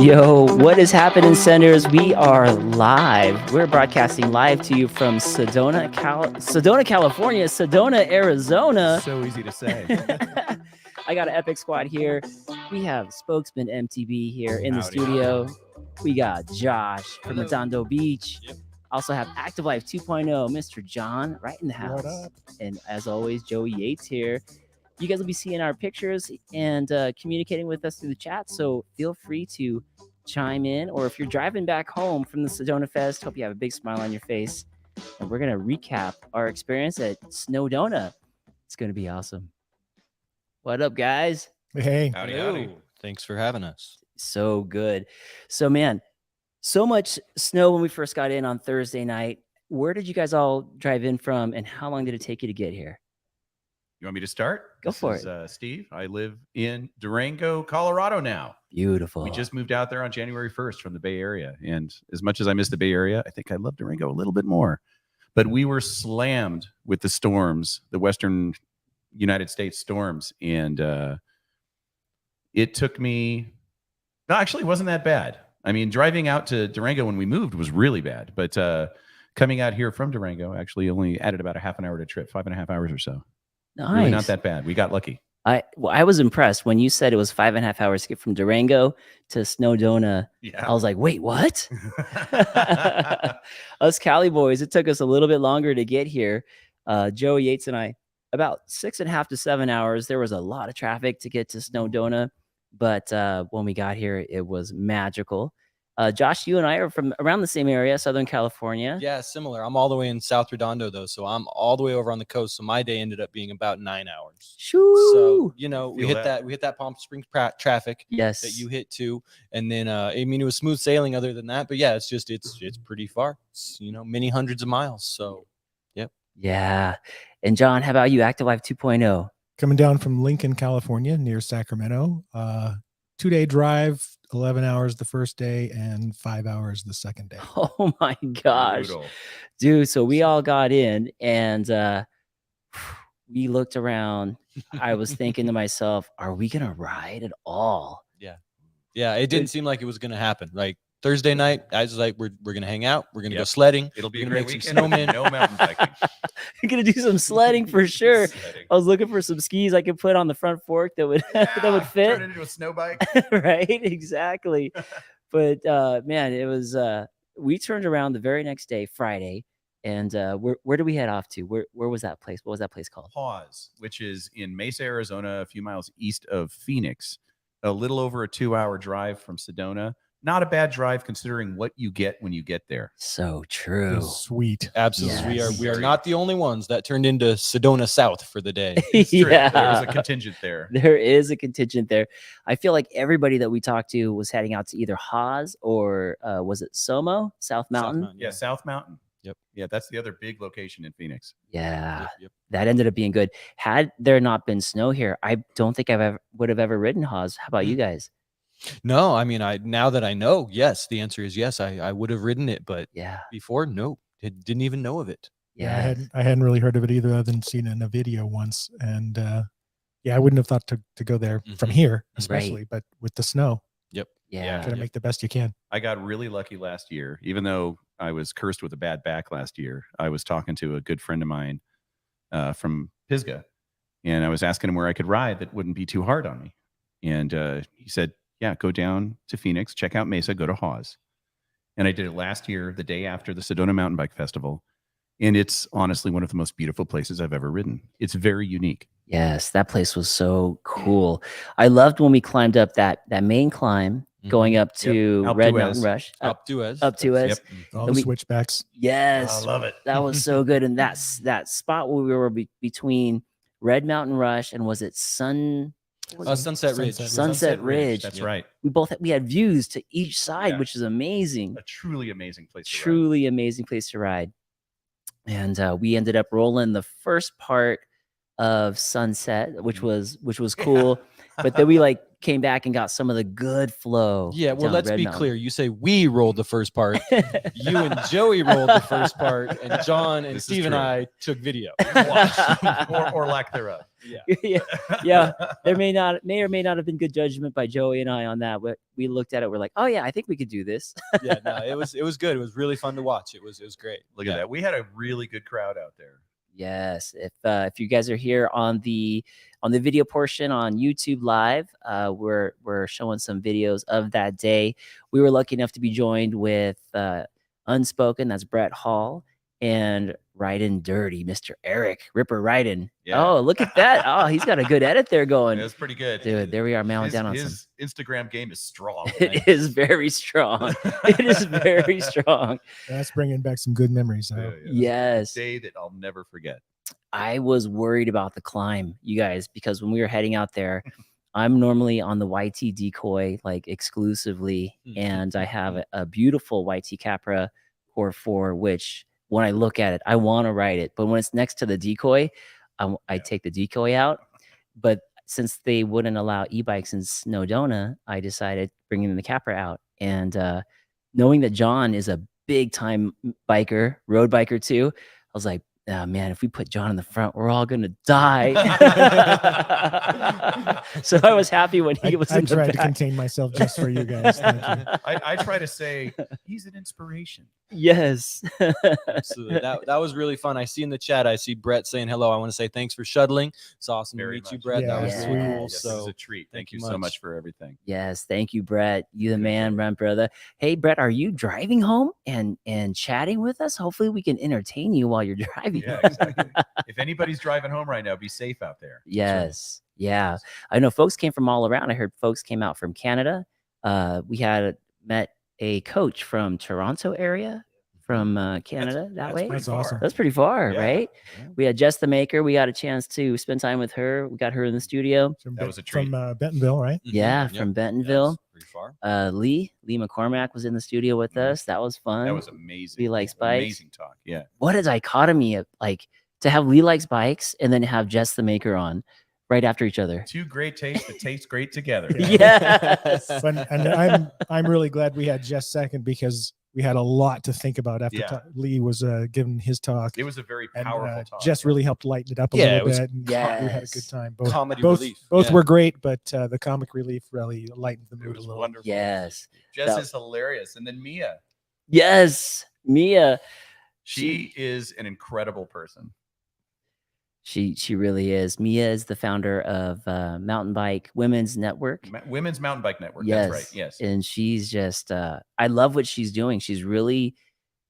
Yo, what is happening, senders? We are live. We're broadcasting live to you from Sedona, California, Sedona, Arizona. So easy to say. I got an epic squad here. We have Spokesman MTB here in the Howdy. studio. We got Josh from Hello. Redondo Beach. Yep. Also have Active Life 2.0, Mr. John, right in the house. What up? And as always, Joey Yates here. You guys will be seeing our pictures and communicating with us through the chat, so feel free to chime in. Or if you're driving back home from the Sedona Fest, hope you have a big smile on your face. And we're going to recap our experience at Snowdona. It's going to be awesome. What up, guys? Hey, Howdy, Hello. howdy. Thanks for having us. So good. So, man, so much snow when we first got in on Thursday night. Where did you guys all drive in from, and how long did it take you to get here? You want me to start? Go for it. Steve. I live in Durango, Colorado now. Beautiful. We just moved out there on January 1st from the Bay Area. And as much as I miss the Bay Area, I think I love Durango a little bit more. But we were slammed with the storms, the Western United States storms. And it took me, no, actually, it wasn't that bad. I mean, driving out to Durango when we moved was really bad. But coming out here from Durango actually only added about a half an hour to trip, 5.5 hours or so. Nice. Really not that bad. We got lucky. I was impressed when you said it was 5.5 hours to get from Durango to Snowdona. Yeah. I was like, wait, what? Us Cali boys, it took us a little bit longer to get here. Joey Yates and I, about 6.5 to 7 hours. There was a lot of traffic to get to Snowdona, but when we got here, it was magical. Josh, you and I are from around the same area, Southern California. Yeah, similar. I'm all the way in South Redondo, though, so I'm all the way over on the coast. So my day ended up being about 9 hours. Shoo! So we Feel hit that. we hit that Palm Springs traffic Yes. that you hit too, and then I mean it was smooth sailing other than that. But yeah, it's pretty far. It's, many hundreds of miles. So Yeah. And John, how about you? Active Life 2.0. coming down from Lincoln, California, near Sacramento. 2-day drive, 11 hours the first day and 5 hours the second day. Oh my gosh. Brutal. Dude, so we all got in and we looked around. I was thinking to myself, are we gonna ride at all? yeah, it didn't seem like it was gonna happen. Like Thursday night, I was like, we're gonna hang out. We're gonna go Yep. sledding. It'll be a We're great gonna make weekend. some snowmen. No mountain biking. We're gonna do some sledding for sure. Sledding. I was looking for some skis I could put on the front fork that would that would Yeah, fit. Turn it into a snow bike. Right, exactly. But man, it was we turned around the very next day, Friday, and where did we head off to? Where was that place? What was that place called? Pause, which is in Mesa, Arizona, a few miles east of Phoenix, a little over a 2-hour drive from Sedona. Not a bad drive considering what you get when you get there. So It true. was sweet. Absolutely, Yes. we are not the only ones that turned into Sedona South for the day. It's true. Yeah. There's a contingent there. There is a contingent there. I feel like everybody that we talked to was heading out to either Haas or was it Somo, South Mountain? Yeah, South Mountain. Yep. Yeah, that's the other big location in Phoenix. Yeah, Yep. that ended up being good. Had there not been snow here, I don't think would have ever ridden Haas. How about you guys? No, I mean, now that I know, yes, the answer is yes. I would have ridden it, but Yeah, before, no, didn't even know of it. yeah. I hadn't really heard of it either, other than seen it in a video once. And yeah, I wouldn't have thought to go there from Mhm. here, especially, but with the snow, Yeah. gotta make the best you can. I got really lucky last year, even though I was cursed with a bad back last year. I was talking to a good friend of mine from Pisgah, and I was asking him where I could ride that wouldn't be too hard on me. And he said, yeah, go down to Phoenix, check out Mesa, go to Hawes. And I did it last year, the day after the Sedona Mountain Bike Festival. And it's honestly one of the most beautiful places I've ever ridden. It's very unique. Yes, that place was so cool. I loved when we climbed up that main climb going up to Alpe Red d'Huez. Mountain Rush. Up to us. Up to us. Yep. All And the we- switchbacks. Yes. love it. That was so good. And that's that spot where we were between Red Mountain Rush and was it Sunset Ridge. Sunset Ridge. That's Yep. right. We had views to each side, Yeah. which is amazing. A truly amazing place. to ride. Truly amazing place to ride. And we ended up rolling the first part of Sunset, which was cool. But then we came back and got some of the good flow. Yeah, well, down let's Red be Mountain. clear. You say we rolled the first part. You and Joey rolled the first part, and John and This is Steve and true. I took video. Watch. or lack thereof. yeah. There may or may not have been good judgment by Joey and I on that, but we looked at it. We're like, oh yeah, I think we could do this. Yeah, no, it was good. It was really fun to watch. It was great. Look at that. We had a really good crowd out there. Yes, if you guys are here on the video portion on YouTube Live, we're showing some videos of that day. We were lucky enough to be joined with Unspoken, that's Brett Hall, and Wright and Dirty, Mr. Eric Ripper Wrighton. Yeah. Oh, look at that! Oh, he's got a good edit there going. That's pretty good, dude. There we are, mowing down on his Instagram game is strong. It is very strong. It is very strong. That's bringing back some good memories. Yes. A day that I'll never forget. I was worried about the climb, you guys, because when we were heading out there, I'm normally on the YT decoy like exclusively, and I have a beautiful YT Capra Core 4, which when I look at it, I want to ride it, but when it's next to the decoy, I take the decoy out. But since they wouldn't allow e-bikes in Snowdona, I decided bringing the Capra out. And knowing that John is a big time biker, road biker too, I was like, oh, man, if we put John in the front, we're all gonna die. So I was happy when he was in the back. I tried to contain myself just for you guys. Thank you. I try to say he's an inspiration. Yes. Absolutely. That was really fun. I see in the chat, I see Brett saying hello. I want to say thanks for shuttling. It's awesome Very to meet you, much. Brett. That was Yes. really cool. Yes, So this is a treat. Thank you so much for everything. Yes, thank you, Brett. You the man, brother. Hey, Brett, are you driving home and chatting with us? Hopefully we can entertain you while you're driving. Yeah, exactly. If anybody's driving home right now, be safe out there. Yes. Yeah. I know folks came from all around. I heard folks came out from Canada. We had met a coach from Toronto area, from Canada that way. That's awesome. That's pretty far, Yeah. right? Yeah. We had Jess the Maker. We got a chance to spend time with her. We got her in the studio. That was a treat. From Bentonville, right? Yeah, from Bentonville. Pretty far. Lee McCormack was in the studio with us. That was fun. That was amazing. Lee likes bikes. Amazing talk. Yeah. What a dichotomy of like to have Lee likes bikes and then have Jess the Maker on right after each other. Two great tastes that taste great together. Yes. And I'm really glad we had Jess second because we had a lot to think about after Lee was giving his talk. It was a very And powerful talk. Jess really helped lighten it up a Yeah, little it was- bit. And we had a good time. Comedy both relief. Both Yeah. were great, but the comic relief really lightened the It mood a was little. wonderful. Yes. Jess That- is hilarious. And then Mia. Yes. Mia. She is an incredible person. She really is. Mia is the founder of Mountain Bike Women's Network. Women's Mountain Bike Network. Yes. That's right. Yes. And she's just I love what she's doing. She's really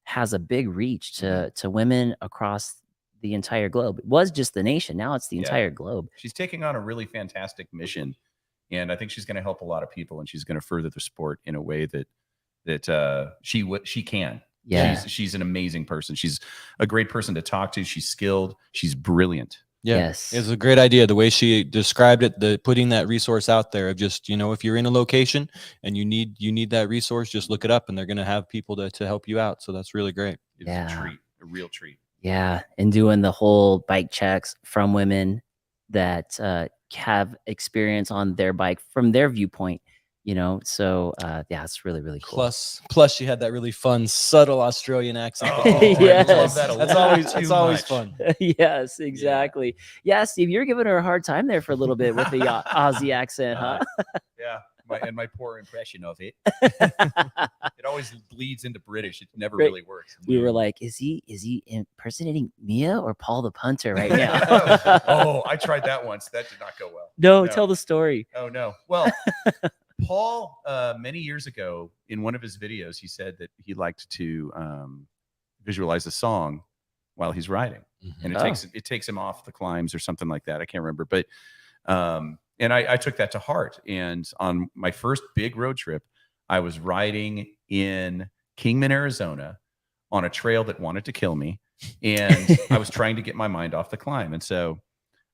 has a big reach to women across the entire globe. It was just the nation. Now it's the entire globe. She's taking on a really fantastic mission. And I think she's going to help a lot of people, and she's going to further the sport in a way that she can. Yeah. She's an amazing person. She's a great person to talk to. She's skilled. She's brilliant. Yeah, Yes. it was a great idea. The way she described it, the putting that resource out there of just, if you're in a location and you need that resource, just look it up and they're going to have people to help you out. So that's really great. It's Yeah. a treat, a real treat. Yeah. And doing the whole bike checks from women that have experience on their bike from their viewpoint, so yeah, it's really, really cool. Plus she had that really fun, subtle Australian accent. Oh, Yes. I love that a That's little always too it's always much. fun. Yes, exactly. Yeah, Steve, you're giving her a hard time there for a little bit with the Aussie accent, huh? Yeah. My poor impression of it. It always bleeds into British. It never Right. really works. We were like, is he impersonating Mia or Paul the punter right now? Oh, I tried that once. That did not go well. No, No. tell the story. Oh no. Well, Paul, many years ago, in one of his videos, he said that he liked to visualize a song while he's riding, and Oh. it takes him off the climbs or something like that. I can't remember, but and I took that to heart. And on my first big road trip, I was riding in Kingman, Arizona, on a trail that wanted to kill me, and I was trying to get my mind off the climb, and so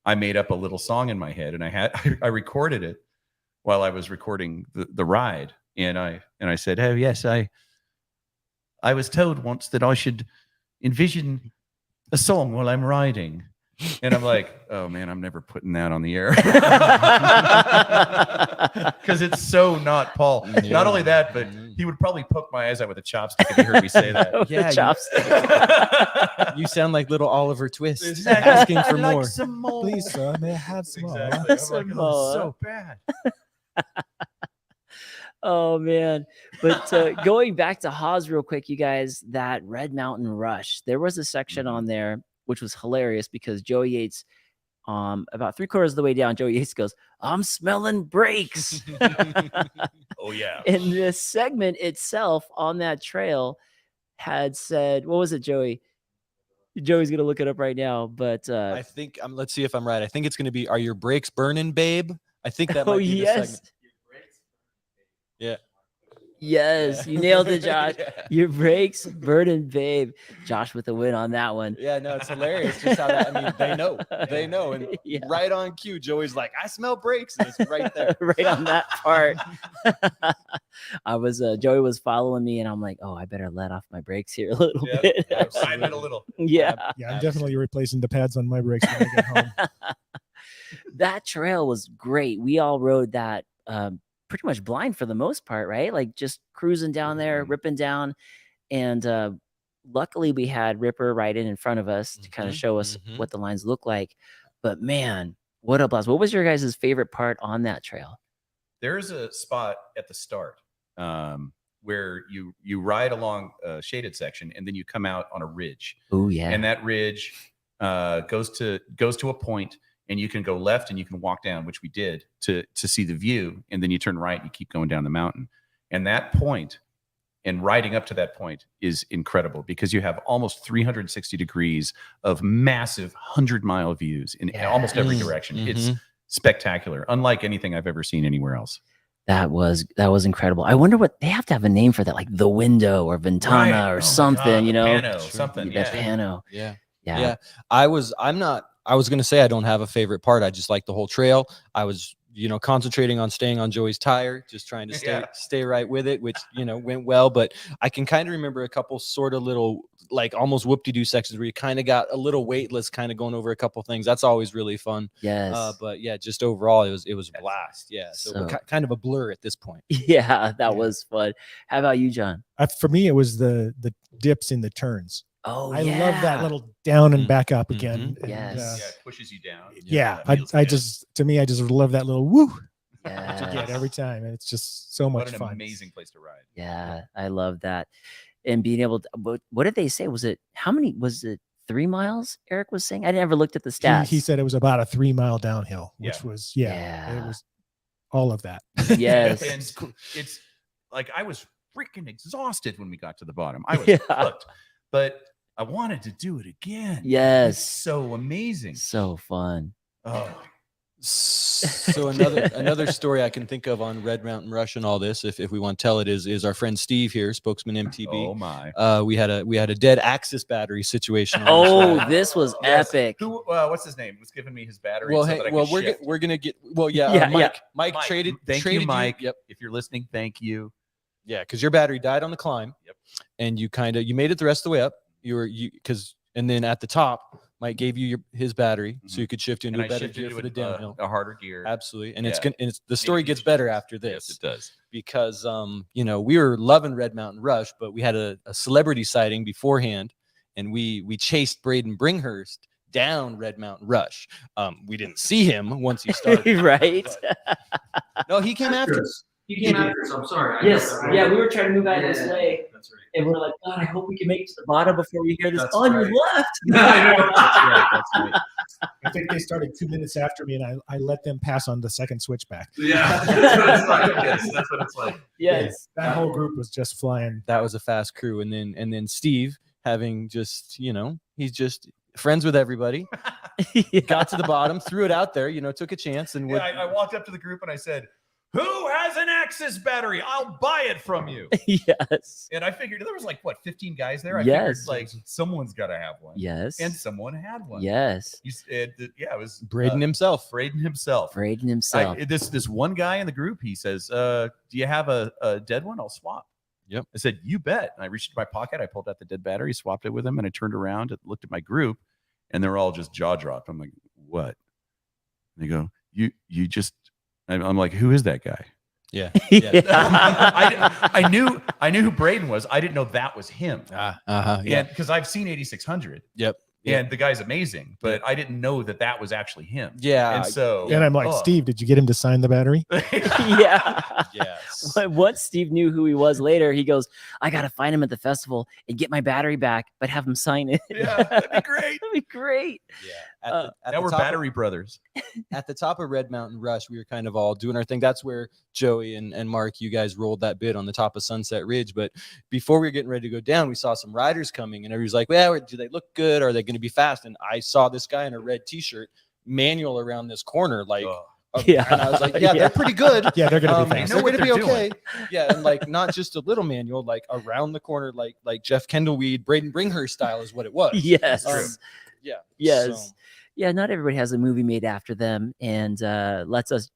I made up a little song in my head, and I recorded it while I was recording the ride. And I said, oh yes, I was told once that I should envision a song while I'm riding. And I'm like, oh man, I'm never putting that on the air. because it's so not Paul. Yeah. Not only that, but he would probably poke my eyes out with a chopstick if he heard me say that. With Yeah, the you- chopstick. You sound like little Oliver Twist Exactly. asking for I'd like more. some more. Please, sir, may I have some more? Exactly. I'm like, Some oh, more. so bad. Oh man. But going back to Haas real quick, you guys, that Red Mountain Rush, there was a section on there which was hilarious because Joey Yates, about 3/4 of the way down, Joey Yates goes, "I'm smelling brakes." Oh yeah. And the segment itself on that trail had said, what was it, Joey? Joey's gonna look it up right now, but I think let's see if I'm right. I think it's going to be "Are your brakes burning, babe?" I think that might oh be the yes, segment. Yeah. yes, Yeah. you nailed it, Josh. Yeah. Your brakes burning, babe. Josh with the win on that one. Yeah, no, it's hilarious. Just how that. I mean, they know, and Yeah. right on cue, Joey's like, "I smell brakes," and it's right there. Right on that part. I was Joey was following me, and I'm like, oh, I better let off my brakes here a little Yep. bit. Slide it a little. Yeah. Yeah, I'm definitely replacing the pads on my brakes when I get home. That trail was great. We all rode that pretty much blind for the most part, right? Like just cruising down there, ripping down. And luckily we had Ripper right in front of us to kind of show us what the lines look like. But man, what a blast. What was your guys' favorite part on that trail? There's a spot at the start where you ride along a shaded section and then you come out on a ridge. Oh yeah. And that ridge goes to a point, and you can go left and you can walk down, which we did to see the view. And then you turn right and you keep going down the mountain. And that point and riding up to that point is incredible because you have almost 360 degrees of massive 100-mile views in almost every direction. It's spectacular, unlike anything I've ever seen anywhere else. That was incredible. I wonder what they have to have a name for that, like the window or Ventana Right. or Oh my something, God, you the know? Pano, something. That Yeah. Pano. Yeah. Yeah. I was going to say I don't have a favorite part. I just like the whole trail. I was, concentrating on staying on Joey's tire, just trying to stay right with it, which, went well. But I can kind of remember a couple sort of little, like almost whoop-de-doo sections where you kind of got a little weightless, kind of going over a couple things. That's always really fun. Yes. But yeah, just overall, it was a blast. Yeah. So, So- kind of a blur at this point. Yeah, that was fun. How about you, John? For me, it was the dips in the turns. Oh, I love that little down and back up Mhm. again. And, Yes. Yeah, it pushes you down. yeah, that feels I good. just love that little woo Yes. to get every time, and it's just so much What an fun. amazing place to ride. Yeah, I love that. And being able to, what did they say? Was it 3 miles? Eric was saying. I never looked at the stats. He said it was about a 3-mile downhill, which Yeah. was Yeah. it was all of that. Yes. And it's like I was freaking exhausted when we got to the bottom. I was Yeah. cooked, but I wanted to do it again. Yes. It's so amazing. So fun. Oh, So another story I can think of on Red Mountain Rush and all this, if we want to tell it, is our friend Steve here, spokesman MTB. oh my. We had a dead Axis battery situation. on this Oh, ride. this was Yes. epic. Who? What's his name? Was giving me his battery. Well, so hey, that I well, could shift. we're gonna get. Well, yeah, Yeah, Mike. Mike Mike, traded. Thank traded you, Mike. Yep. If you're listening, thank you. Yeah, because your battery died on the climb. Yep. And you made it the rest of the way up. And then at the top, Mike gave you his battery so you could shift into And a I better shifted gear to for the downhill. a harder gear. Absolutely, and Yeah. the story gets better after this. Yes, it does. Because we were loving Red Mountain Rush, but we had a celebrity sighting beforehand, and we chased Braden Bringhurst down Red Mountain Rush. We didn't see him once he started. Right? No, he came after us. You came after us. I'm sorry. Yes. Yeah, we were trying to move out of this way. That's right. And we're like, God, I hope we can make it to the bottom before we hear this. That's On right. your left. That's right. I think they started 2 minutes after me, and I let them pass on the second switchback. Yeah, that's what it's like. Yes, that's what it's like. Yes. That whole group was just flying. That was a fast crew, and then Steve, having just he's just friends with everybody, got to the bottom, threw it out there, took a chance, and Yeah, I walked up to the group and I said, "Who has an Axis battery? I'll buy it from you." Yes. And I figured there was 15 guys there. I Yes. figured someone's got to have one. Yes. And someone had one. Yes. You said that, it was Braden himself. Braden himself. Braden himself. This one guy in the group, he says, "Do you have a dead one? I'll swap." Yep. I said, "You bet." And I reached into my pocket, I pulled out the dead battery, swapped it with him, and I turned around and looked at my group, and they're all just jaw dropped. I'm like, "What?" And they go, "You just I'm like, who is that guy? Yeah. I knew who Braden was. I didn't know that was him. Yeah. And because I've seen 8600. Yep. And the guy's amazing, but I didn't know that was actually him. Yeah. And so, And I'm like, Steve, did you get him to sign the battery? Yeah. Yes. But once Steve knew who he was later, he goes, I got to find him at the festival and get my battery back, but have him sign it. Yeah, that'd be great. That'd be great. Yeah. Now we're battery brothers. At the top of Red Mountain Rush, we were kind of all doing our thing. That's where Joey and Mark, you guys rolled that bit on the top of Sunset Ridge. But before we were getting ready to go down, we saw some riders coming, and everybody's like, well, do they look good? Are they going to be fast? And I saw this guy in a red t-shirt manual around this corner, like, Yeah. And I was like, yeah, they're pretty good. Yeah, they're going to be fast. They're what going to be they're okay. Yeah, and like not just a little manual, like around the corner, like Jeff Kendallweed, Braden Bringhurst style is what it was. Yes. Yeah. Yes. So, Yeah, not everybody has a movie made after them, and lets us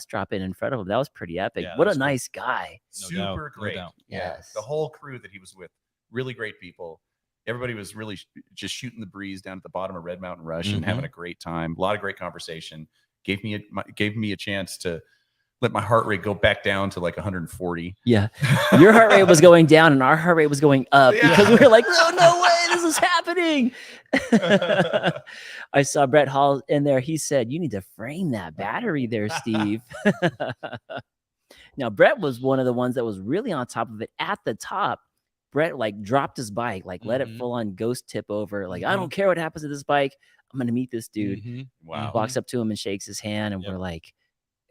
drop in front of him. That was pretty epic. Yeah, What a that's cool. nice guy. No Super doubt, no great. doubt. Yeah. Yes. The whole crew that he was with, really great people. Everybody was really just shooting the breeze down at the bottom of Red Mountain Rush and having a great time. A lot of great conversation. Gave me a chance to let my heart rate go back down to like 140. Yeah. Your heart rate was going down and our heart rate was going up because we were like, no way, this is happening. I saw Brett Hall in there. He said, you need to frame that battery there, Steve. Now, Brett was one of the ones that was really on top of it. At the top, Brett like dropped his bike, like let it full on ghost tip over. Like, I don't care what happens to this bike. I'm going to meet this dude. Wow. Walks up to him and shakes his hand. And we're like,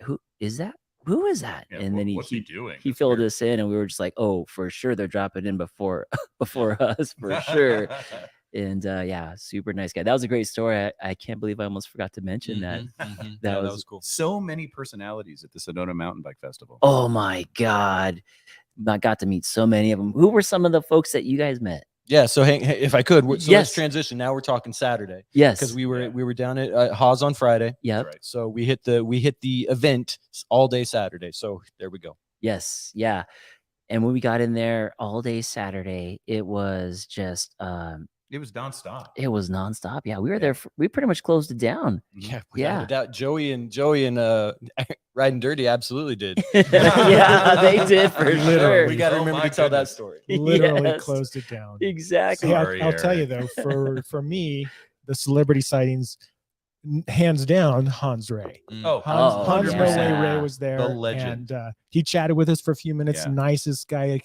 who is that? Who is that? Yeah, and then what's he doing? He That's filled weird. us in, and we were just like, "Oh, for sure, they're dropping in before us, for sure." And yeah, super nice guy. That was a great story. I can't believe I almost forgot to mention that. That was cool. So many personalities at the Sedona Mountain Bike Festival. Oh my God, I got to meet so many of them. Who were some of the folks that you guys met? Yeah. So if I could, so Yes. let's transition. Now we're talking Saturday. Yes, Because we were down at Haas on Friday. Yep. Right. So we hit the event all day Saturday. So there we go. Yes. Yeah. And when we got in there all day Saturday, it was just It was nonstop. it was nonstop. Yeah, we were there. We pretty much closed it down. Yeah. Yeah. Without a doubt, Joey and Riding Dirty absolutely did. Yeah, they did for Literally. sure. We got to Oh remember my to tell that goodness. story. Literally Yes. closed it down. Exactly. Hey, Sorry, I'll tell you Eric. though, for me, the celebrity sightings, hands down, Hans Ray. Oh, Hans yeah. Ray was there, The legend. and he chatted with us for a few minutes. Yeah. Nicest guy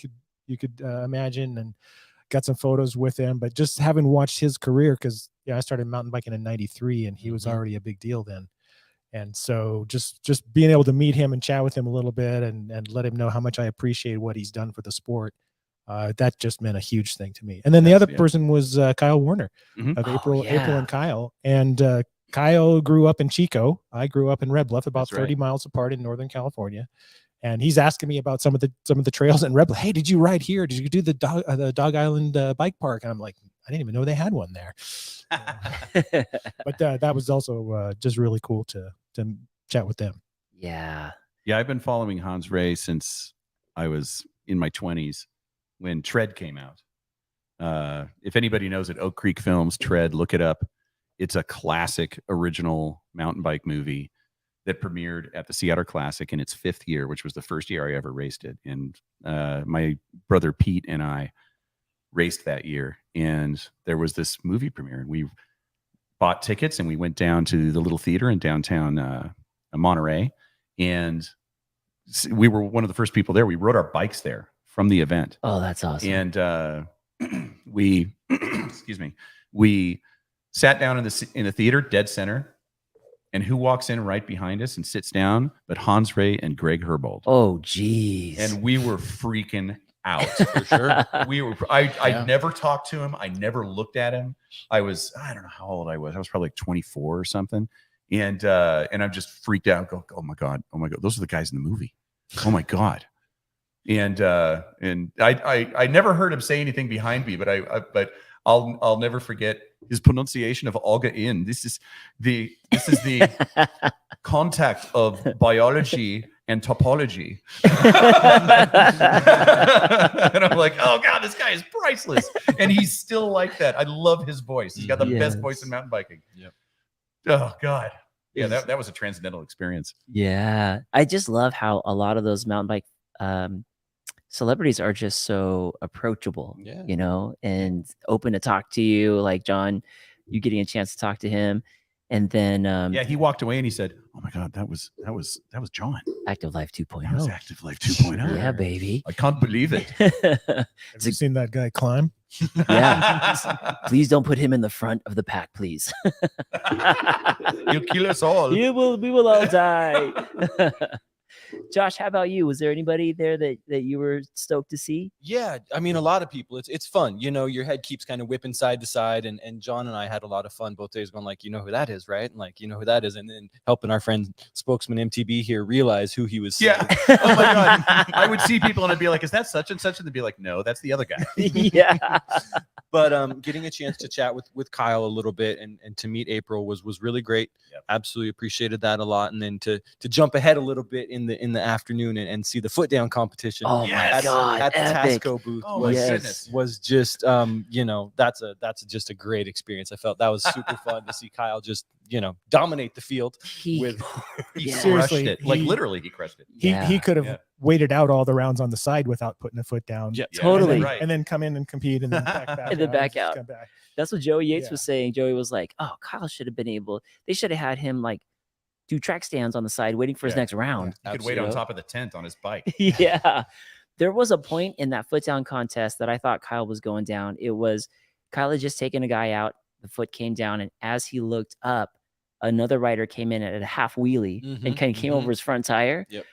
you could imagine, and got some photos with him. But just having watched his career, because I started mountain biking in '93, and he was already a big deal then. And so just being able to meet him and chat with him a little bit, and let him know how much I appreciate what he's done for the sport. That just meant a huge thing to me. And then the other person was Kyle Warner of April and Kyle. And Kyle grew up in Chico. I grew up in Red Bluff, about 30 miles apart in Northern California. And he's asking me about some of the trails in Red Bluff. Hey, did you ride here? Did you do the Dog Island Bike Park? And I'm like, I didn't even know they had one there. But that was also just really cool to chat with them. Yeah. Yeah, I've been following Hans Ray since I was in my 20s when Tread came out. If anybody knows it, Oak Creek Films, Tread, look it up. It's a classic original mountain bike movie that premiered at the Seattle Classic in its 5th year, which was the first year I ever raced it. And my brother Pete and I raced that year. And there was this movie premiere, and we bought tickets and we went down to the little theater in downtown Monterey. And we were one of the first people there. We rode our bikes there from the event. Oh, that's awesome. And we, excuse me, we sat down in the theater, dead center. And who walks in right behind us and sits down? But Hans Ray and Greg Herbold. Oh, geez. And we were freaking out. For sure. I never talked to him. I never looked at him. I don't know how old I was. I was probably like 24 or something. And I'm just freaked out. Go, oh my God. Those are the guys in the movie. Oh my God. And I never heard him say anything behind me, but I'll never forget his pronunciation of Olga Inn. This is the contact of biology and topology. And I'm like, oh God, this guy is priceless. And he's still like that. I love his voice. He's got the best voice in mountain biking. Yep. Oh God. Yeah, that was a transcendental experience. Yeah, I just love how a lot of those mountain bike celebrities are just so approachable, Yeah. you know, and open to talk to you. Like John, you getting a chance to talk to him, and then Yeah, he walked away and he said, "Oh my God, that was John. Active Life That was 2.0. Active Life 2.0. Yeah, baby. I can't believe it." Have you seen that guy climb? Yeah. Please don't put him in the front of the pack, please. You'll kill us all. We will all die. Josh, how about you? Was there anybody there that you were stoked to see? Yeah, I mean, a lot of people. It's fun. You know, your head keeps kind of whipping side to side, and John and I had a lot of fun both days, going like, you know who that is, right? And like, you know who that is, and then helping our friend spokesman MTB here realize who he was seeing. Yeah. Oh my God. I would see people and I'd be like, "Is that such and such?" And they'd be like, "No, that's the other guy." Yeah. But getting a chance to chat with Kyle a little bit and to meet April was really great. Yep. Absolutely appreciated that a lot. And then to jump ahead a little bit in the afternoon and see the foot down competition. Oh Yes. my God. at the Epic. Tasco booth Oh my Yes. goodness. was just you know, that's just a great experience. I felt that was super fun to see Kyle just, you know, dominate the field He, with He Yeah. crushed Seriously, it. Like he- literally, he crushed it. Yeah. He could have Yeah. waited out all the rounds on the side without putting a foot down. Yeah, Totally. And then, Right. and then come in and compete and then back And then back just out. come back. That's what Joey Yates Yeah. was saying. Joey was like, "Oh, Kyle should have been able. They should have had him like do track stands on the side, waiting for his Yeah. next round." He could wait on Absolutely. top of the tent on his bike. Yeah. There was a point in that foot down contest that I thought Kyle was going down. It was Kyle had just taken a guy out. The foot came down, and as he looked up, another rider came in at a half wheelie and Mhm, kind of came mhm. over his front tire. Yep.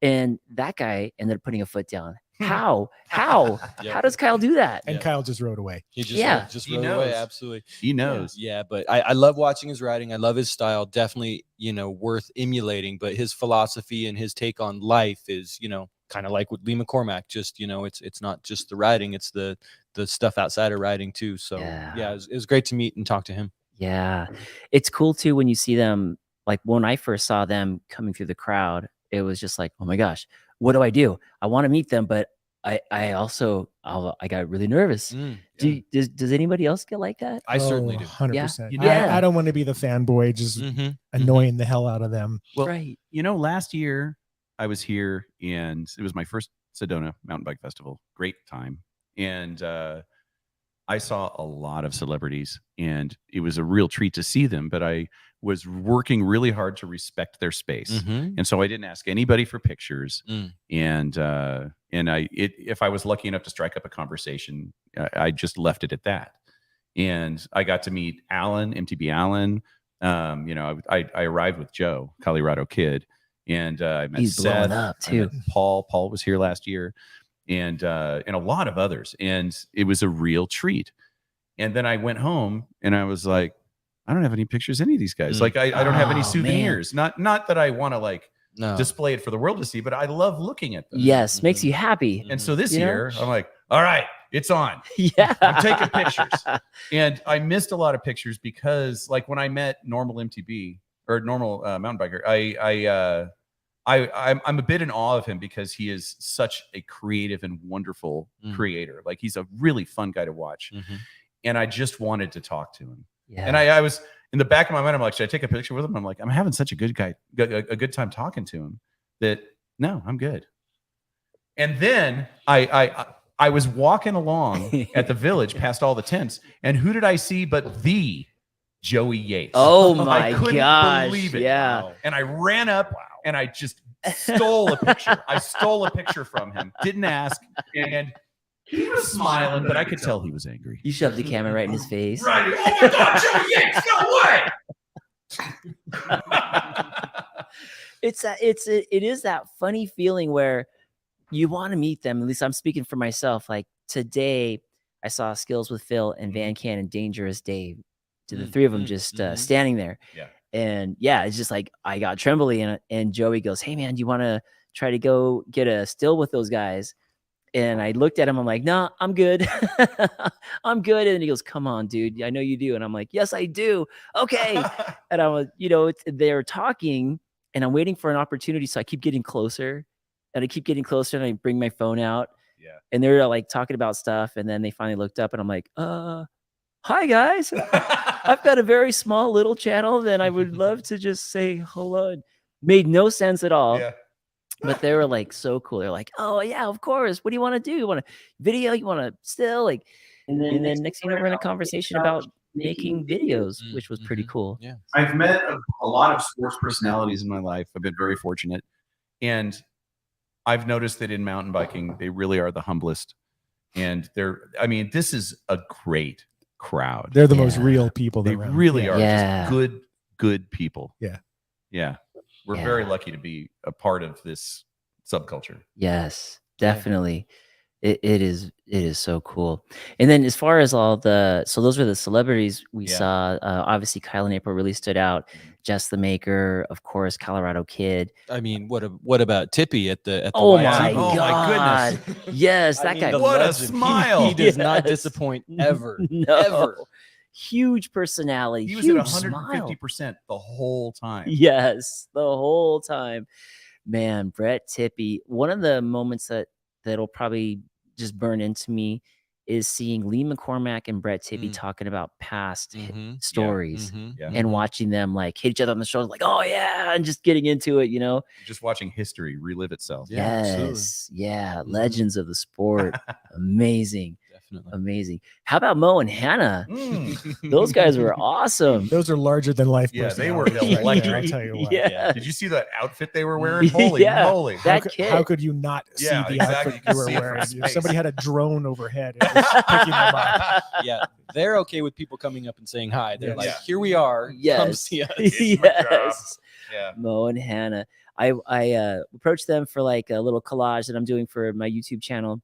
And that guy ended up putting a foot down. How? How? Yep. How does Kyle do that? And Yeah. Kyle just rode away. He just Yeah. just He rode away. knows. Absolutely. He knows. Yeah, but I love watching his riding. I love his style. Definitely, you know, worth emulating. But his philosophy and his take on life is, you know, kind of like with Lee McCormack. Just, you know, it's not just the riding; it's the stuff outside of riding too. So Yeah. it was great to meet and talk to him. Yeah. It's cool too when you see them. Like when I first saw them coming through the crowd, it was just like, oh my gosh, what do I do? I want to meet them, but I got really nervous. Does anybody else get like that? I certainly do. 100%. You know- Yeah. I don't want to be the fanboy just Mhm. annoying the hell out of them. Well, Right. you know, last year I was here and it was my first Sedona mountain bike festival. Great time. And I saw a lot of celebrities and it was a real treat to see them, but I was working really hard to respect their space. Mhm. And so I didn't ask anybody for pictures. Mm. And if I was lucky enough to strike up a conversation, I just left it at that. And I got to meet Alan, MTB Allen. You know, I arrived with Joe, Colorado Kid, and I met He's blowing Seth, up, I met too. Paul. Paul was here last year, and a lot of others. And it was a real treat. And then I went home and I was like, I don't have any pictures of any of these guys. Mm. Like I don't have any Oh, man. souvenirs. Not that I want to like No. display it for the world to see, but I love looking at them. Yes, makes you happy. And so this You know? year, I'm like, all right, it's on. Yeah. I'm taking pictures. And I missed a lot of pictures because, like, when I met normal MTB or normal mountain biker, I'm a bit in awe of him because he is such a creative and wonderful Mm. creator. Like, he's a really fun guy to watch. Mhm. And I just wanted to talk to him. Yeah. And I was in the back of my mind, I'm like, should I take a picture with him? I'm like, I'm having such a good time talking to him that no, I'm good. And then I was walking along at the village past all the tents, and who did I see but the Joey Yates? Oh I my couldn't gosh. believe it. Yeah. Wow. And I ran up and I just stole a picture. I stole a picture from him. Didn't ask, and he was smiling, but I could tell he was angry. You shoved the camera right in his face. Right. Oh my God, Joey Yates, no way. It is that funny feeling where you want to meet them. At least I'm speaking for myself. Like today, I saw Skills with Phil and Van Can and Dangerous Dave. To the three of them just standing there. Yeah. And yeah, it's just like I got trembly, and Joey goes, "Hey man, do you want to try to go get a still with those guys?" And I looked at him. I'm like, "No, I'm good. I'm good." And he goes, "Come on, dude. I know you do." And I'm like, "Yes, I do. Okay." And I was, they're talking, and I'm waiting for an opportunity. So I keep getting closer, and I keep getting closer, and I bring my phone out. Yeah. And they're like talking about stuff, and then they finally looked up, and I'm like, "Hi guys." I've got a very small little channel, and I would love to just say hello. Made no sense at all. Yeah. But they were like so cool. They're like, oh yeah, of course. What do you want to do? You want to video? You want to still like? And then next thing you know, we're in a conversation about making videos, which was pretty cool. Yeah. I've met a lot of sports personalities in my life. I've been very fortunate. And I've noticed that in mountain biking, they really are the humblest. And this is a great crowd. They're the most real people. They around. really Yeah. are Yeah. just good people. Yeah. Yeah. We're Yeah. very lucky to be a part of this subculture. Yes, definitely. It is so cool. And then as far as so those were the celebrities we Yeah. saw. Obviously, Kyle and April really stood out. Jess the Maker, of course, Colorado Kid. I mean, what about Tippy at the Oh YC? my Oh my god! goodness. Yes, I that mean, guy. the What a legend. smile. He does not Yes. disappoint ever. No. Ever. Huge personality. He was at huge smile. 150% the whole time. Yes, the whole time. Man, Brett Tippy. One of the moments that'll probably just burn into me is seeing Lee McCormack and Brett Tippy talking about past Mhm. stories Yeah. and watching them like hit each other on the shoulder, like, oh yeah, and just getting into it, Just watching history relive itself. Yeah, absolutely. Yes, yeah, Mhm. legends of the sport. Amazing. Definitely. Amazing. How about Mo and Hannah? Mm. Those guys were awesome. Those are larger than life. Yeah, they were personalities right there, I'll electric. tell you what. Yeah. Did you see the outfit they were wearing? Holy Yeah. moly. That kid. How could you not see Yeah, the exactly. outfit You you were see it from wearing? If space. somebody had a drone overhead, it was picking them up. Yeah, they're okay with people coming up and saying hi. They're Yes. like, Yeah. "Here we are. Come Yes. see us." It's my job. Yes. Yeah. Mo and Hannah. I approached them for like a little collage that I'm doing for my YouTube channel.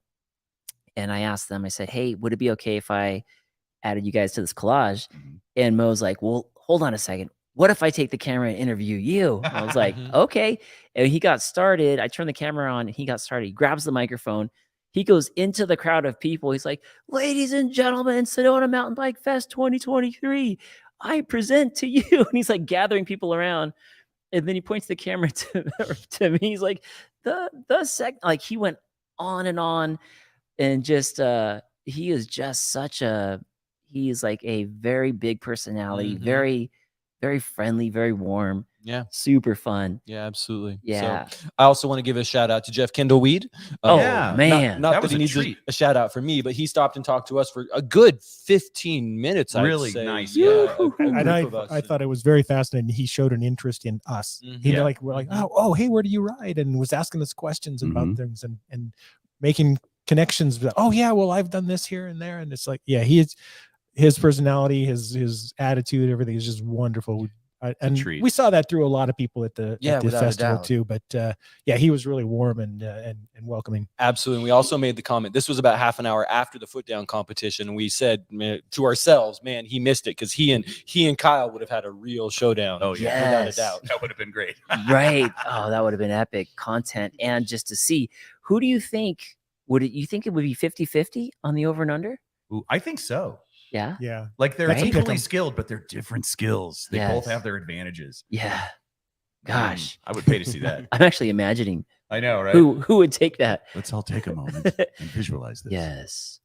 And I asked them, I said, hey, would it be okay if I added you guys to this collage? Mhm. And Mo's like, well, hold on a second. What if I take the camera and interview you? And I was like, Mhm. okay. And he got started. I turned the camera on and he got started. He grabs the microphone. He goes into the crowd of people. He's like, ladies and gentlemen, Sedona Mountain Bike Fest 2023. I present to you. And he's like gathering people around. And then he points the camera to me. He's like, like he went on and just he is just he is like a very big personality, Mhm. very, very friendly, very warm, Yeah, super fun. yeah, absolutely. Yeah. So I also want to give a shout out to Jeff Kendall-Weed. Oh Yeah. man. Not That that, was he a needs treat. a shout out for me, but he stopped and talked to us for a good 15 minutes. I'd Really say. nice. Yeah, Woo-hoo. a And group of us. I thought it was very fascinating. He showed an interest in us. Mhm. He Yeah. we're like, oh, hey, where do you ride? And was asking us questions about Mhm. things and making connections. Oh yeah, well I've done this here and there, and it's like, yeah, his personality, his attitude, everything is just wonderful. And treat. we saw that through a lot of people at the Yeah, without a festival doubt. too. But yeah, he was really warm and welcoming. Absolutely. And we also made the comment. This was about half an hour after the foot down competition, and we said to ourselves, "Man, he missed it because he and Kyle would have had a real showdown." Oh, yeah. without a Yes. doubt. That would have been great. Right. Oh, that would have been epic content. And just to see, who do you think you think it would be 50-50 on the over and under? Ooh, I think so. Yeah. Yeah, Like they're That's a equally pick 'em. skilled, but they're different skills. They both Yes. have their advantages. Yeah. Gosh. I would pay to see that. I'm actually imagining I know, right? who would take that. Let's all take a moment and visualize this. Yes.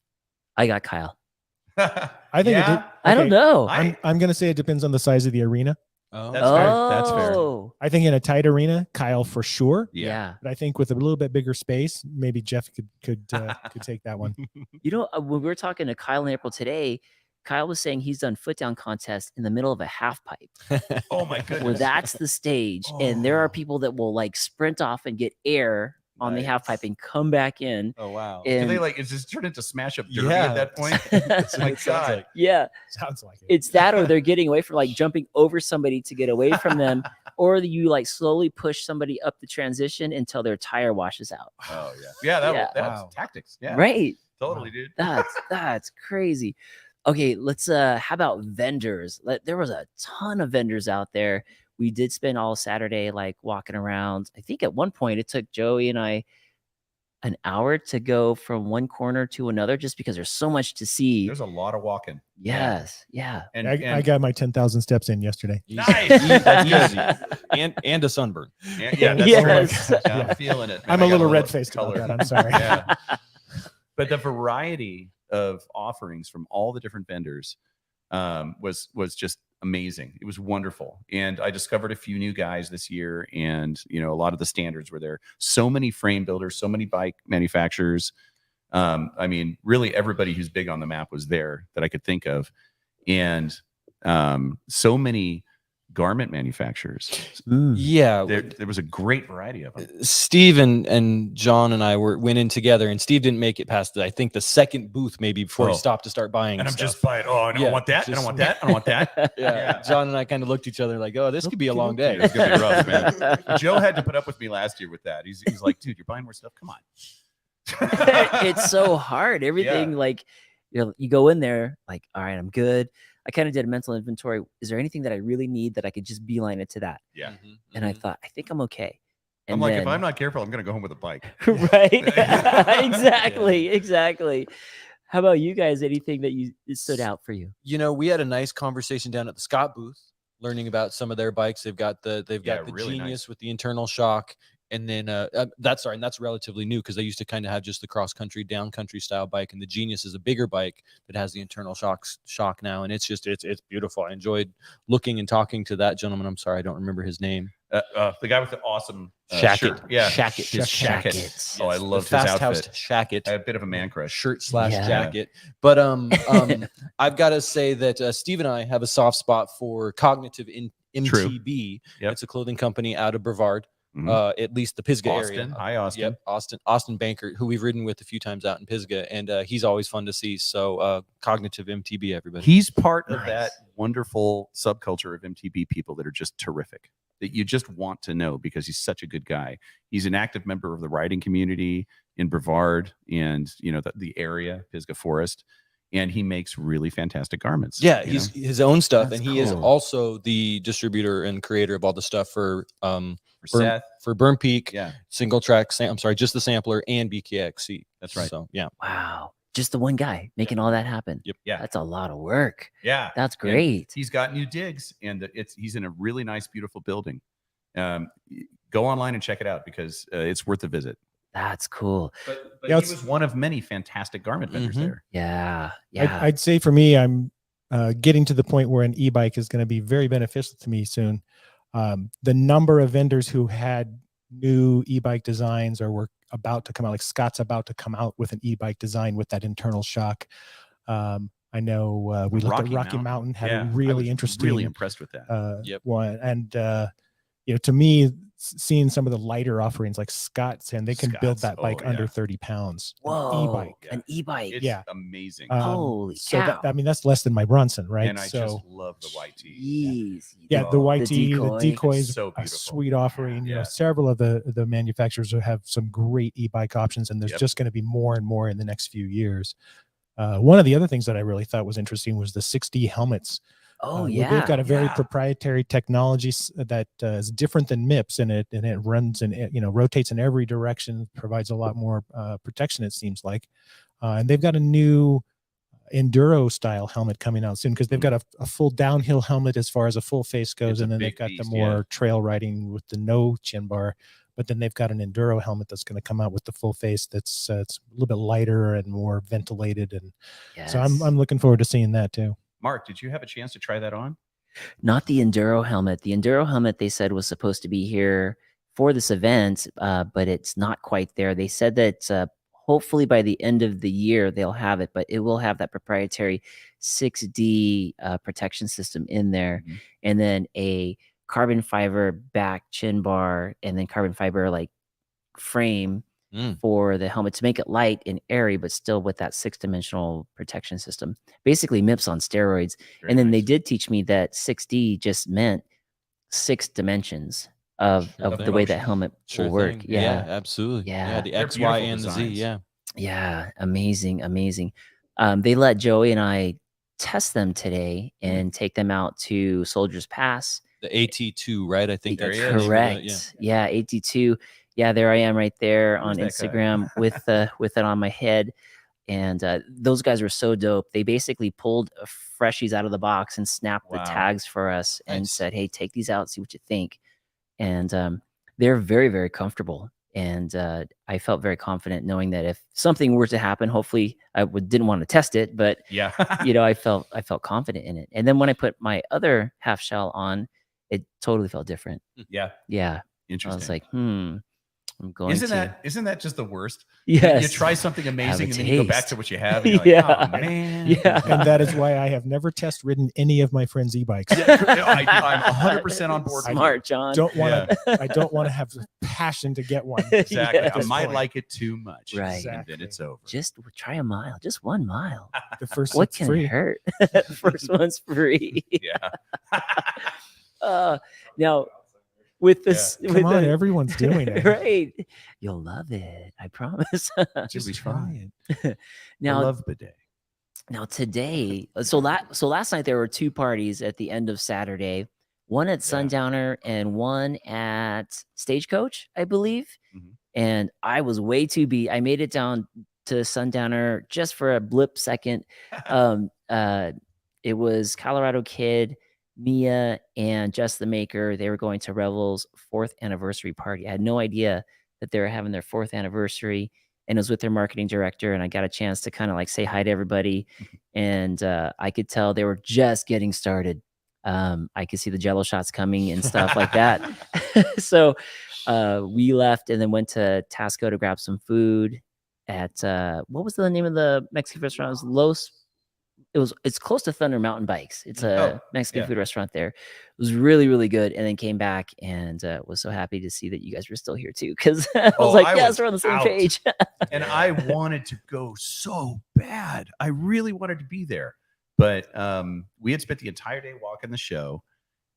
I got Kyle. I think Yeah? I don't okay, know. I'm gonna say it depends on the size of the arena. Oh. That's fair. That's fair. Oh. I think in a tight arena, Kyle for sure. Yeah. But I think with a little bit bigger space, maybe Jeff could take that one. You know, when we were talking to Kyle and April today, Kyle was saying he's done foot down contests in the middle of a half pipe Oh my goodness. where that's the stage. And there are Oh. people that will like sprint off and get air on the half pipe Nice. and come back in. Oh wow. Do And they like? Is this turned into smash up derby Yeah. at that point? That's my what it sounds God. like. yeah, Sounds like it. it's that or they're getting away from like jumping over somebody to get away from them, or you like slowly push somebody up the transition until their tire washes out. Oh yeah. Yeah. Yeah. That's Wow. tactics. Yeah. Right. Totally, dude. That's crazy. Okay, let's how about vendors? There was a ton of vendors out there. We did spend all Saturday like walking around. I think at one point it took Joey and I an hour to go from one corner to another just because there's so much to see. There's a lot of walking. Yes. Yeah. And, I got my 10,000 steps in yesterday. Easy. Nice. That's easy. And a sunburn. yeah, that's Yes. right. Yeah, I'm feeling it. I'm I a got little red-faced color. about that. I'm sorry. Yeah. But the variety of offerings from all the different vendors was just amazing. It was wonderful. And I discovered a few new guys this year, and a lot of the standards were there. So many frame builders, so many bike manufacturers. I mean, really everybody who's big on the map was there that I could think of. And so many garment manufacturers. Yeah, There was a great variety of them. Steve and John and I went in together, and Steve didn't make it past I think the second booth maybe before he stopped to start buying. And I'm stuff. just buying. Oh, I don't want that. I don't want that. I don't want that. Yeah. John and I kind of looked at each other like, oh, this could be a long day. It's gonna be rough, man. Joe had to put up with me last year with that. He's like, dude, you're buying more stuff. Come on. It's so hard. Everything like, you go in there like, all right, I'm good. I kind of did a mental inventory. Is there anything that I really need that I could just beeline it to that? Yeah. And I thought, I think I'm okay. And I'm like, then, if I'm not careful, I'm gonna go home with a bike. right? Exactly. How about you guys? Anything that stood out for you? We had a nice conversation down at the Scott booth, learning about some of their bikes. They've got the really Genius nice. with the internal shock. And then that's relatively new because they used to kind of have just the cross country, down country style bike, and the Genius is a bigger bike that has the internal shock now, and it's beautiful. I enjoyed looking and talking to that gentleman. I'm sorry, I don't remember his name. The guy with the awesome Shacket. shirt. Yeah, Shacket. his Shacket. Shackets. Oh, I The loved his Fast House outfit. Shacket. I had a bit of a man crush. Shirt / Yeah. jacket. But I've got to say that Steve and I have a soft spot for Cognitive MTB. Yep. It's a clothing company out of Brevard. Mhm. At least the Pisgah Austin. area. Hi, Austin. Yep, Austin Banker, who we've ridden with a few times out in Pisgah, and he's always fun to see. So Cognitive MTB, everybody. He's part of Nice. that wonderful subculture of MTB people that are just terrific, that you just want to know because he's such a good guy. He's an active member of the riding community in Brevard and the area, Pisgah Forest, and he makes really fantastic garments. Yeah, he's his own stuff, That's and he is cool. also the distributor and creator of all the stuff for Seth. Burn Peak, Yeah, single track. Just the sampler and BKXC. that's right. So yeah, Wow. Just the one guy making all that happen. Yep. Yeah. That's a lot of work. Yeah, That's And great. he's got new digs, and he's in a really nice, beautiful building. Go online and check it out because it's worth a visit. That's cool. But Yeah, he it's- was one of many fantastic garment vendors Mhm. there. Yeah. I'd say for me, I'm getting to the point where an e-bike is going to be very beneficial to me soon. The number of vendors who had new e-bike designs or were about to come out, like Scott's about to come out with an e-bike design with that internal shock. I know we looked at Rocky Mountain, had Yeah, a I really was interesting really impressed with that. Yep. one. And to me, seeing some of the lighter offerings like Scott's, and they can build Scott's, that bike oh, under yeah. 30 pounds. Whoa. E-bike. An e-bike. It's yeah. amazing. Holy so cow. that's less than my Bronson, right? And I so just love the white tee. Jeez. yeah, the Oh, YT, the decoys, so a beautiful. sweet offering. Yeah. Several of the manufacturers will have some great e-bike options, and there's Yep. just going to be more and more in the next few years. One of the other things that I really thought was interesting was the 6D helmets. Oh, They've got a very Yeah. proprietary technology that is different than MIPS, and it runs and rotates in every direction, provides a lot more protection, it seems like. And they've got a new enduro style helmet coming out soon because they've got a full downhill helmet as far as a full face goes, It's a and then they've big got beast, the more trail riding with the no chin bar. But then they've got an enduro helmet that's going to come out with the full face that's it's a little bit lighter and more ventilated, and so I'm looking forward to seeing that too. Mark, did you have a chance to try that on? Not the enduro helmet. The enduro helmet they said was supposed to be here for this event, but it's not quite there. They said that hopefully by the end of the year they'll have it, but it will have that proprietary 6D protection system in there, Mhm. and then a carbon fiber back chin bar, and then carbon fiber like frame for the helmet to make it light and airy, but still with that 6-dimensional protection system. Basically, MIPS on steroids. Very And then they nice. did teach me that 6D just meant 6 dimensions of Sure the thing. way that helmet will work. thing. Yeah. absolutely. Yeah. The They're X, Y, beautiful and the Z. designs. Yeah. Yeah. Amazing. They let Joey and I test them today and take them out to Soldiers Pass. The AT2, right? I think There that's he the is. name of it, Correct. Yeah, 82. Yeah, there I am right there on Who's that guy? Instagram with it on my head. And those guys were so dope. They basically pulled freshies out of the box and snapped the Wow. tags for us and Nice. said, "Hey, take these out, see what you think." And they're very, very comfortable. And I felt very confident knowing that if something were to happen, hopefully didn't want to test it, but Yeah. I felt confident in it. And then when I put my other half shell on, it totally felt different. Yeah. Yeah. I Interesting. was like, I'm going isn't to. that just the worst? Yes. You try something amazing a and then you go back taste. to what you have and you're like, Yeah. oh man. Yeah. And that is why I have never test ridden any of my friends' e-bikes. I'm 100% on board. Smart, John. I don't want to have the passion to get one. Exactly. Yeah. I might point. like it too much. Right. And Exactly. then it's over. Just try a mile, just 1 mile. The first What one's can free. it hurt? The first one's free. Yeah. Now, with this, Come with on, the- everyone's doing it. right? You'll love it. I promise. Just Just be fine. I now, love bidet. today, so last night there were 2 parties at the end of Saturday. One at Sundowner and one at Stagecoach, I believe. Mhm. And I was way too beat. I made it down to Sundowner just for a blip second. It was Colorado Kid, Mia, and Just the Maker. They were going to Revel's 4th anniversary party. I had no idea that they were having their 4th anniversary, and it was with their marketing director. And I got a chance to kind of like say hi to everybody, and I could tell they were just getting started. I could see the Jello shots coming and stuff like that. So we left and then went to Tasco to grab some food at what was the name of the Mexican restaurant? It was Los. It's close to Thunder Mountain Bikes. It's a Mexican food restaurant there. It was really, really good. And then came back and was so happy to see that you guys were still here too. Cause I was like, yes, we're on the same out. page. And I wanted to go so bad. I really wanted to be there. But we had spent the entire day walking the show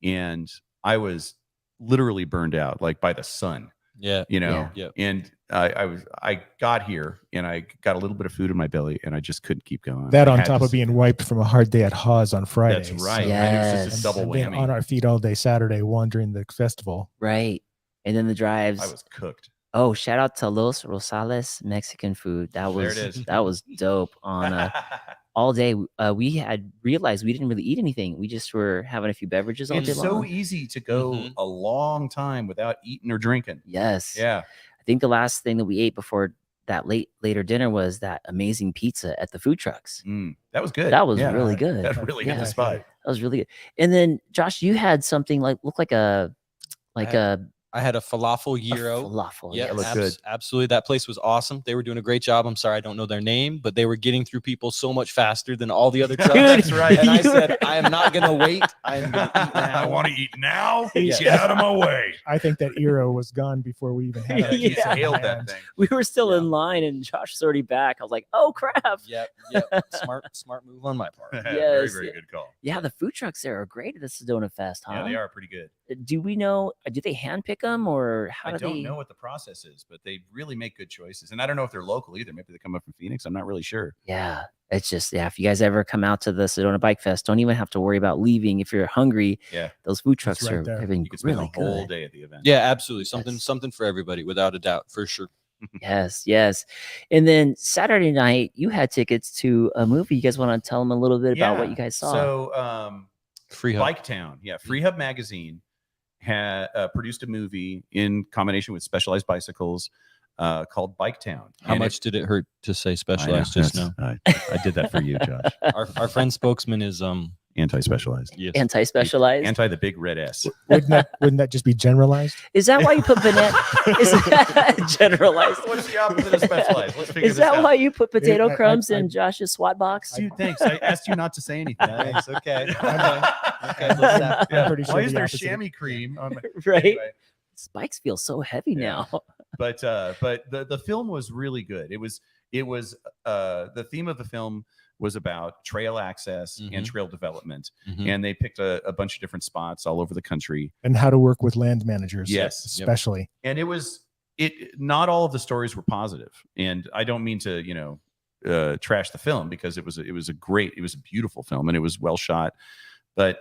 and I was literally burned out like by the sun. Yeah. Yeah. And I got here and I got a little bit of food in my belly and I just couldn't keep going. That I on had top to of being wiped from a hard day at Hawes on Friday. That's right. So- And it was just a Yes. double And being whammy. on our feet all day Saturday wandering the festival. Right. And then the drives. I was cooked. Oh, shout out to Los Rosales Mexican food. That There was it is. that was dope on all day. We had realized we didn't really eat anything. We just were having a few beverages all day It's so long. easy to go Mhm. a long time without eating or drinking. Yes. Yeah. I think the last thing that we ate before that later dinner was that amazing pizza at the food trucks. That was good. That was Yeah. really good. That really hit Yeah. the spot. That was really good. And then Josh, you had something looked like a I had a falafel gyro. falafel. Yeah, yes. looked good. absolutely. That place was awesome. They were doing a great job. I'm sorry I don't know their name, but they were getting through people so much faster than all the other trucks. That's right. And I You said, were- I am not going to wait. I am going to eat now. I want to eat now. Yeah. Get out of my way. I think that era was gone before we even had our Yeah. pizza in Hailed that hand. thing. We were still Yeah. in line and Josh was already back. I was like, oh crap. Yep. Smart move on my part. Very, Yes. very good call. Yeah, the food trucks there are great at the Sedona Fest, huh? Yeah, they are pretty good. Do we know? Do they hand pick them or how I do don't they? know what the process is, but they really make good choices. And I don't know if they're local either. Maybe they come up from Phoenix. I'm not really sure. Yeah, it's just if you guys ever come out to the Sedona Bike Fest, don't even have to worry about leaving. If you're hungry, Yeah. those food trucks right are there. have been You could spend really the whole good. day at the event. Yeah, absolutely. Something Yes. something for everybody, without a doubt, for sure. Yes, yes. And then Saturday night, you had tickets to a movie. You guys want to tell them a little bit about what Yeah. you guys saw? So Free hub. Bike Town. Yeah. Free Hub Magazine had produced a movie in combination with Specialized Bicycles called Bike Town. How And much did it hurt to say I know, specialized just now? I did that for you, Josh. Our friend spokesman is Anti-specialized. yes. Anti-specialized. Anti the big red S. Wouldn't that just be generalized? Is that why you put banana? Is that generalized? What's the opposite of specialized? Let's figure Is this that out. why you put potato I- crumbs I- in Josh's SWAT box? Dude, thanks. I asked you not to say anything. Thanks. Okay. Okay. Okay, let's have- I'm pretty sure Why is the there opposite. chamois cream on my Right? Anyway, Spikes feel so heavy Yeah. now. but the film was really good. It was the theme of the film was about trail access and Mhm. trail development, Mhm. and they picked a bunch of different spots all over the country. And how to work with land managers. Yes. Especially. And not all of the stories were positive, and I don't mean to trash the film, because it was a beautiful film and it was well shot, but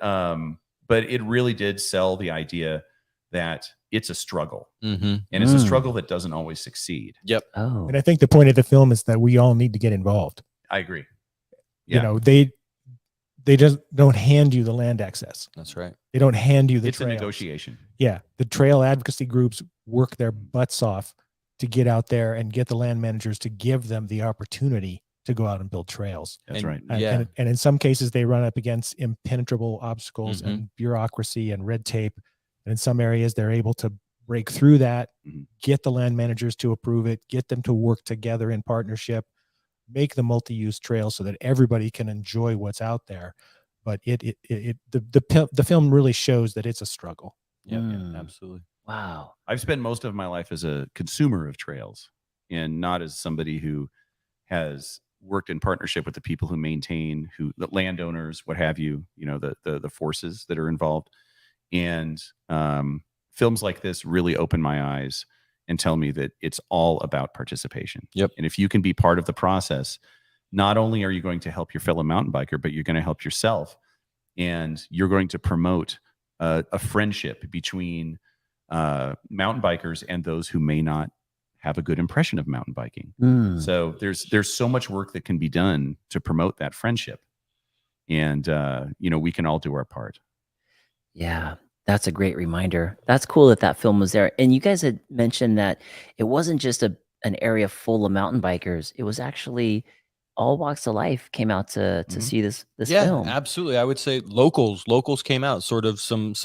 it really did sell the idea that it's a struggle, Mhm. and it's a Mm. struggle that doesn't always succeed. Oh, And I think the point of the film is that we all need to get involved. I agree. You Yeah. know, they just don't hand you the land access. That's right. They don't hand you the It's a trails. negotiation. Yeah. The trail advocacy groups work their butts off to get out there and get the land managers to give them the opportunity to go out and build trails. That's And- right. Yeah. And in some cases, they run up against impenetrable obstacles Mhm. and bureaucracy and red tape. And in some areas, they're able to break through that, Mhm. get the land managers to approve it, get them to work together in partnership, make the multi-use trail so that everybody can enjoy what's out there. But the film really shows that it's a struggle. Yeah, Mm. absolutely. Wow. I've spent most of my life as a consumer of trails and not as somebody who has worked in partnership with the people who maintain, the landowners, what have you, the forces that are involved. And films like this really open my eyes and tell me that it's all about participation. Yep. And if you can be part of the process, not only are you going to help your fellow mountain biker, but you're going to help yourself, and you're going to promote a friendship between mountain bikers and those who may not have a good impression of mountain biking. Mm. So there's so much work that can be done to promote that friendship, and we can all do our part. Yeah, that's a great reminder. That's cool that that film was there. And you guys had mentioned that it wasn't just an area full of mountain bikers. It was actually all walks of life came out to Mhm. see this Yeah, film. absolutely. I would say locals came out, sort of some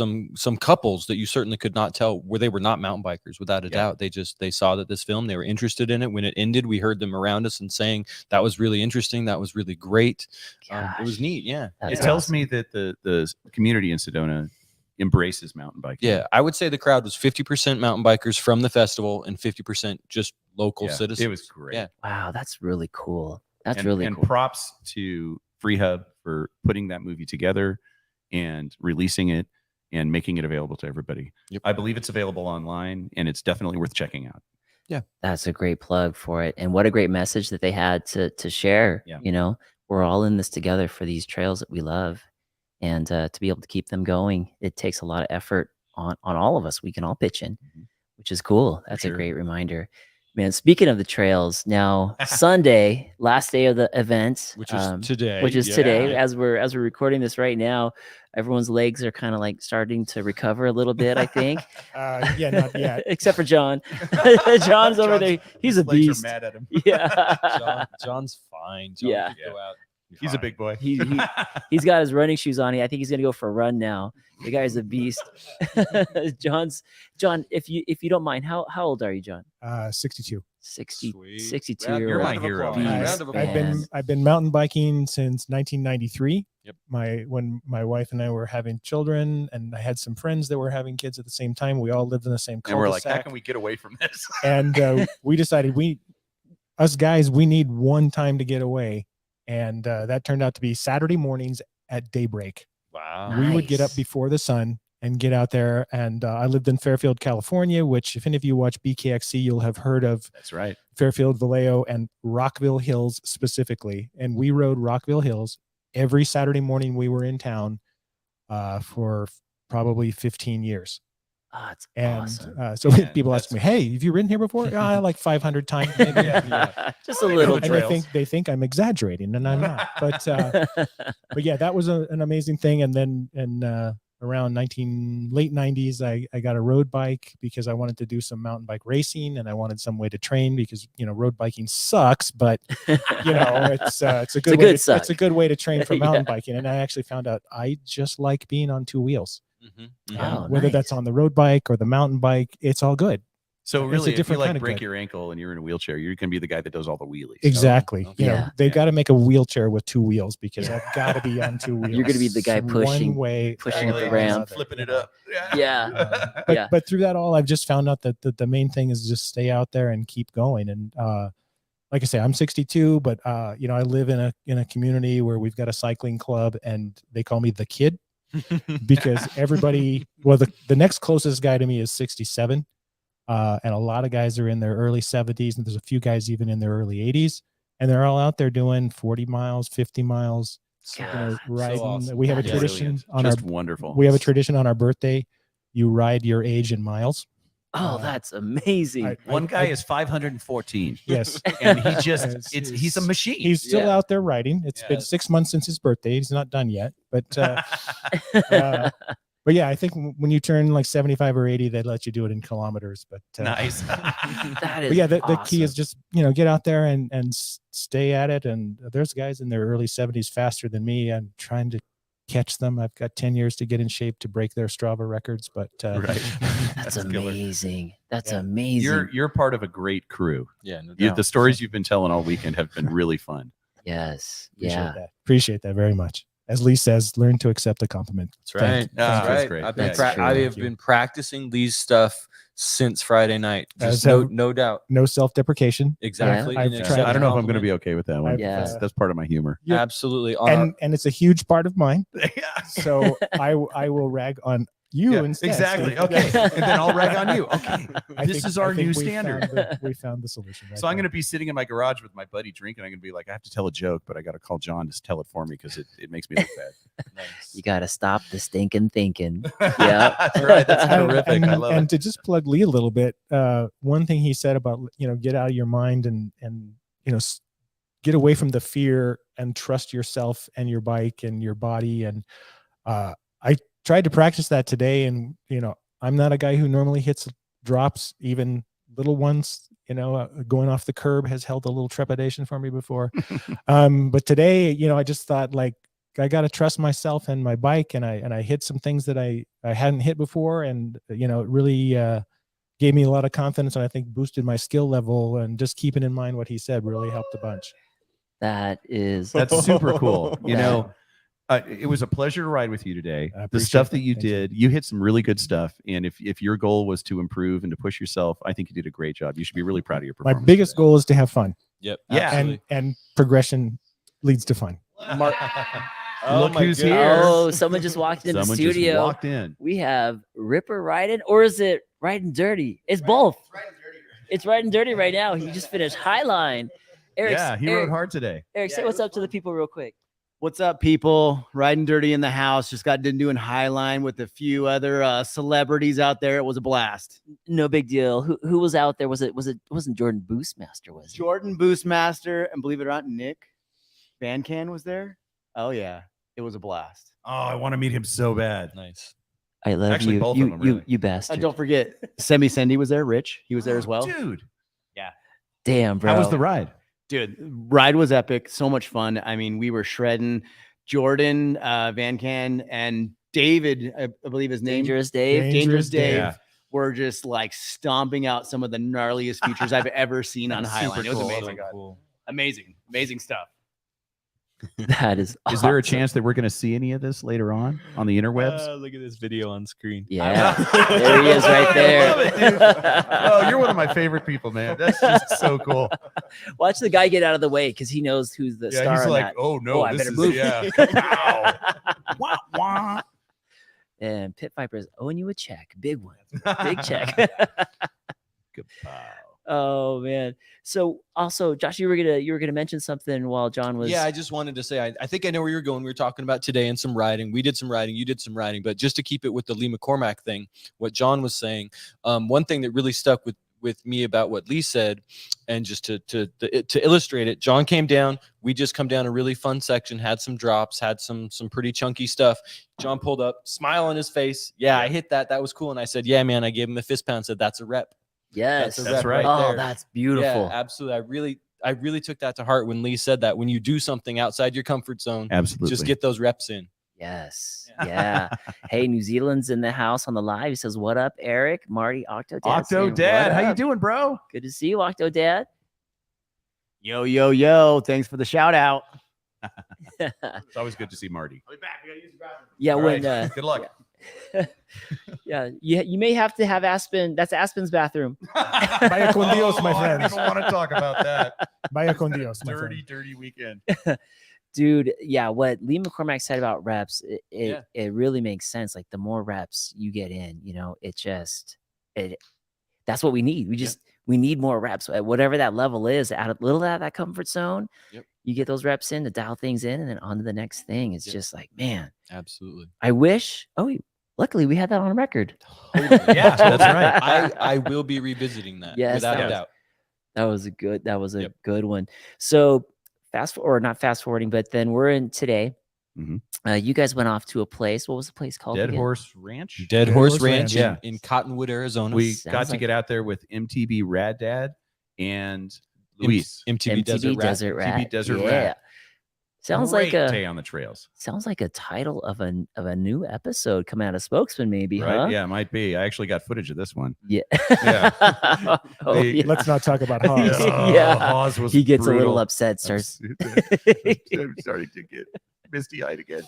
couples that you certainly could not tell where they were not mountain bikers, without a Yeah. doubt. They saw that this film, they were interested in it. When it ended, we heard them around us and saying that was really interesting, that was really great. It was Gosh, neat. Yeah. that's It tells awesome. me that the community in Sedona embraces mountain biking. Yeah, I would say the crowd was 50% mountain bikers from the festival and 50% just local Yeah, citizens. it was great. Yeah. Wow, that's really cool. That's and, really and cool. props to Free Hub for putting that movie together and releasing it and making it available to everybody. Yep. I believe it's available online, and it's definitely worth checking out. That's a great plug for it. And what a great message that they had to share. Yeah. We're all in this together for these trails that we love. And to be able to keep them going, it takes a lot of effort on all of us. We can all pitch in, Mhm. which is cool. That's sure. a great reminder. Man, speaking of the trails, now Sunday, last day of the event, Which is today. which is Yeah. today, as we're recording this right now, everyone's legs are kind of like starting to recover a little bit, I think. Yeah, not yet. Except for John. John's over there. He's a his legs are beast. mad at him. Yeah. John's fine. John Yeah. could go out. He's a big boy. He's got his running shoes on. I think he's gonna go for a run now. The guy's a beast. John, if you don't mind, how old are you, John? 62. Sweet. 62 Round- year You're old. my hero. applause. Beast, Round of man. I've been mountain biking since 1993. Yep. When my wife and I were having children, and I had some friends that were having kids at the same time. We all lived in the same And we're like, how cul-de-sac. can we get away from this? And we decided us guys, we need one time to get away. And that turned out to be Saturday mornings at daybreak. Wow. We would get up Nice. before the sun and get out there. And I lived in Fairfield, California, which if any of you watch BKXC, you'll have heard of That's right. Fairfield, Vallejo, and Rockville Hills specifically. And we rode Rockville Hills every Saturday morning we were in town for probably 15 years. Oh, it's And awesome. so Man, people ask me, hey, have you ridden here before? Like 500 times. Maybe. Just a little And trails. they think I'm exaggerating, and I'm not. But yeah, that was an amazing thing. And then around late 90s, I got a road bike because I wanted to do some mountain bike racing, and I wanted some way to train because road biking sucks, but it's a good way. suck. It's a good way to train for Yeah. mountain biking. And I actually found out I just like being on two wheels. Mhm. Oh, Whether that's nice. on the road bike or the mountain bike, it's all good. So It's a really, if you different like kind of break good. your ankle and you're in a wheelchair, you can be the guy that does all the wheelies. Exactly. okay. Yeah. They've Yeah. got to make a wheelchair with two wheels because I've got to be on two wheels. You're gonna be the guy One pushing- way pushing or up the the ramp. other, flipping it you know. up. Yeah. But, Yeah. but through that all, I've just found out that the main thing is just stay out there and keep going. And like I say, I'm 62, but I live in a community where we've got a cycling club, and they call me the kid because everybody. Well, the next closest guy to me is 67, and a lot of guys are in their early 70s, and there's a few guys even in their early 80s, and they're all out there doing 40 miles, 50 miles. God, Riding. awesome. We have a That is tradition on our Just wonderful. we have a tradition on our birthday. You ride your age in miles. Oh, that's amazing. One guy is 514, Yes. and he just Yes, he's a machine. He's still Yeah. out there riding. It's been Yes. 6 months since his birthday. He's not done yet, but But yeah, I think when you turn like 75 or 80, they let you do it in kilometers. But Nice. That is but yeah, the key is awesome. just get out there and stay at it. And there's guys in their early 70s faster than me. I'm trying to catch them. I've got 10 years to get in shape to break their Strava records. But Right. That's killer. amazing. That's Yeah. amazing. You're part of a great crew. Yeah, no You, doubt. the stories you've been telling all weekend have been really fun. Yes. Appreciate that very much. As Lee says, learn to accept a compliment. That's right. Thank you. That's That's right. great. I've been That's true. I have Thank you. been practicing Lee's stuff since Friday night. Just As no doubt. No self-deprecation. Exactly. I've and tried- accept I don't know if I'm going to compliment. be okay with that one. Yeah. That's part of my humor. Yeah. Absolutely. On our- And it's a huge part of mine. Yeah. So I will rag on you Yeah, instead. exactly. So- Okay. And then I'll rag on you. Okay. I This think- is our I think new we standard. we found the solution. Right So I'm there. going to be sitting in my garage with my buddy drinking. I'm going to be like, I have to tell a joke, but I got to call John to tell it for me because it makes me look bad. Nice. You got to stop the stinking thinking. That's right. That's And- terrific. I love and it. to just plug Lee a little bit, one thing he said about get out of your mind and get away from the fear and trust yourself and your bike and your body. And I tried to practice that today, and I'm not a guy who normally hits drops, even little ones. Going off the curb has held a little trepidation for me before. But today, I just thought like I got to trust myself and my bike, and I hit some things that I hadn't hit before, and it really gave me a lot of confidence, and I think boosted my skill level. And just keeping in mind what he said really helped a bunch. That's That's super cool. Yeah. It was a pleasure to ride with you today. I The appreciate stuff it. that you Thank you. did, you hit some really good stuff. And if your goal was to improve and to push yourself, I think you did a great job. You should be really proud of your My performance. biggest today. goal is to have fun, Yep. Yeah. Absolutely. and progression leads to fun. Mark- Look my who's goodness. here. Oh, someone just walked in Someone the studio. just walked in. We have Ripper riding, or is it riding dirty? It's both. It's riding dirty right now. He just finished Highline. Eric, Yeah, he rode hard today. Eric, say what's up to the people real quick. What's up, people? Riding dirty in the house. Just got done doing Highline with a few other celebrities out there. It was a blast. No big deal. Who was out there? It wasn't Jordan Boostmaster, was it? Jordan Boostmaster, and believe it or not, Nick Van Can was there. Oh yeah, it was a blast. Oh, I want to meet him so bad. Nice. I love Actually, you. both of You, them, you, really. you bastard. Don't forget, Semi Sendy was there. Rich, he was there as well. Dude, Damn, bro. how was the ride? Dude, ride was epic. So much fun. I mean, we were shredding. Jordan, Van Can, and David, I believe his name, Dangerous Dave? Dangerous Dave, Yeah. were just like stomping out some of the gnarliest features I've ever seen on That's Highline. super It was cool. amazing. So cool. Amazing stuff. That is Is there a awesome. chance that we're going to see any of this later on the interwebs? Look at this video on screen. Yeah. There he is right there. I love it, dude. Oh, you're one of my favorite people, man. That's just so cool. Watch the guy get out of the way because he knows who's the Yeah, star he's on like, that. oh no, I this better is move. yeah. Wow. Wah, wah. And Pit Viper's owing you a check. Big one. Big check. Goodbye. Oh man. So also, Josh, you were gonna mention something while John was Yeah, I just wanted to say, I think I know where you're going. We were talking about today and some riding. We did some riding. You did some riding. But just to keep it with the Lee McCormack thing, what John was saying, one thing that really stuck with me about what Lee said, and just to illustrate it, John came down. We just come down a really fun section, had some drops, had some pretty chunky stuff. John pulled up, smile on his face. Yeah, I hit that. That was cool. And I said, yeah, man, I gave him a fist pound. Said, that's a rep. Yes. That's a That's rep right. Oh, there. that's beautiful. Yeah, absolutely. I really took that to heart when Lee said that. When you do something outside your comfort zone, Absolutely. just get those reps in. Yes. Yeah. Hey, New Zealand's in the house on the live. He says, "What up, Eric, Marty, Octo Dad?" Octo saying, Dad, "What how you up?" doing, bro? Good to see you, Octo Dad. Yo. Thanks for the shout out. It's always good to see Marty. Yeah, All when right. Good luck. yeah, you may have to have Aspen. That's Aspen's bathroom. Vaya con Dios, my I friends. don't want to talk about that. Vaya con Dios, my friend. dirty weekend. Dude, yeah, what Lee McCormack said about reps, Yeah. it really makes sense. Like the more reps you get in, that's what we need. We need more reps at whatever that level is, out of little out of that comfort zone. Yep. You get those reps in to dial things in, and then on to the next thing. It's Yep. just like, man, Absolutely. I wish. Luckily we had that on record. Yeah, that's right. I will be revisiting that. Yes, without that a was- doubt. That was a Yep. good one. So not fast forwarding, but then we're in today. You guys went off to a place. What was the place called? Dead again? Horse Ranch. Dead Dead Horse Horse Ranch, Ranch, in Cottonwood, Arizona. We Sounds got to like- get out there with MTB Rad Dad and M- Luis. MTV, MTV Desert Rat. Rat. Desert yeah. Rat. Sounds Great like day on the trails. a title of a new episode coming out of Spokesman, maybe, Right? huh? Yeah, it might be. I actually got footage of this one. Yeah. Yeah. Oh, Hey, yeah. Let's not talk about Hoss. Yeah. Hawes was He gets a little brutal. upset, starts. I'm starting to get misty-eyed again.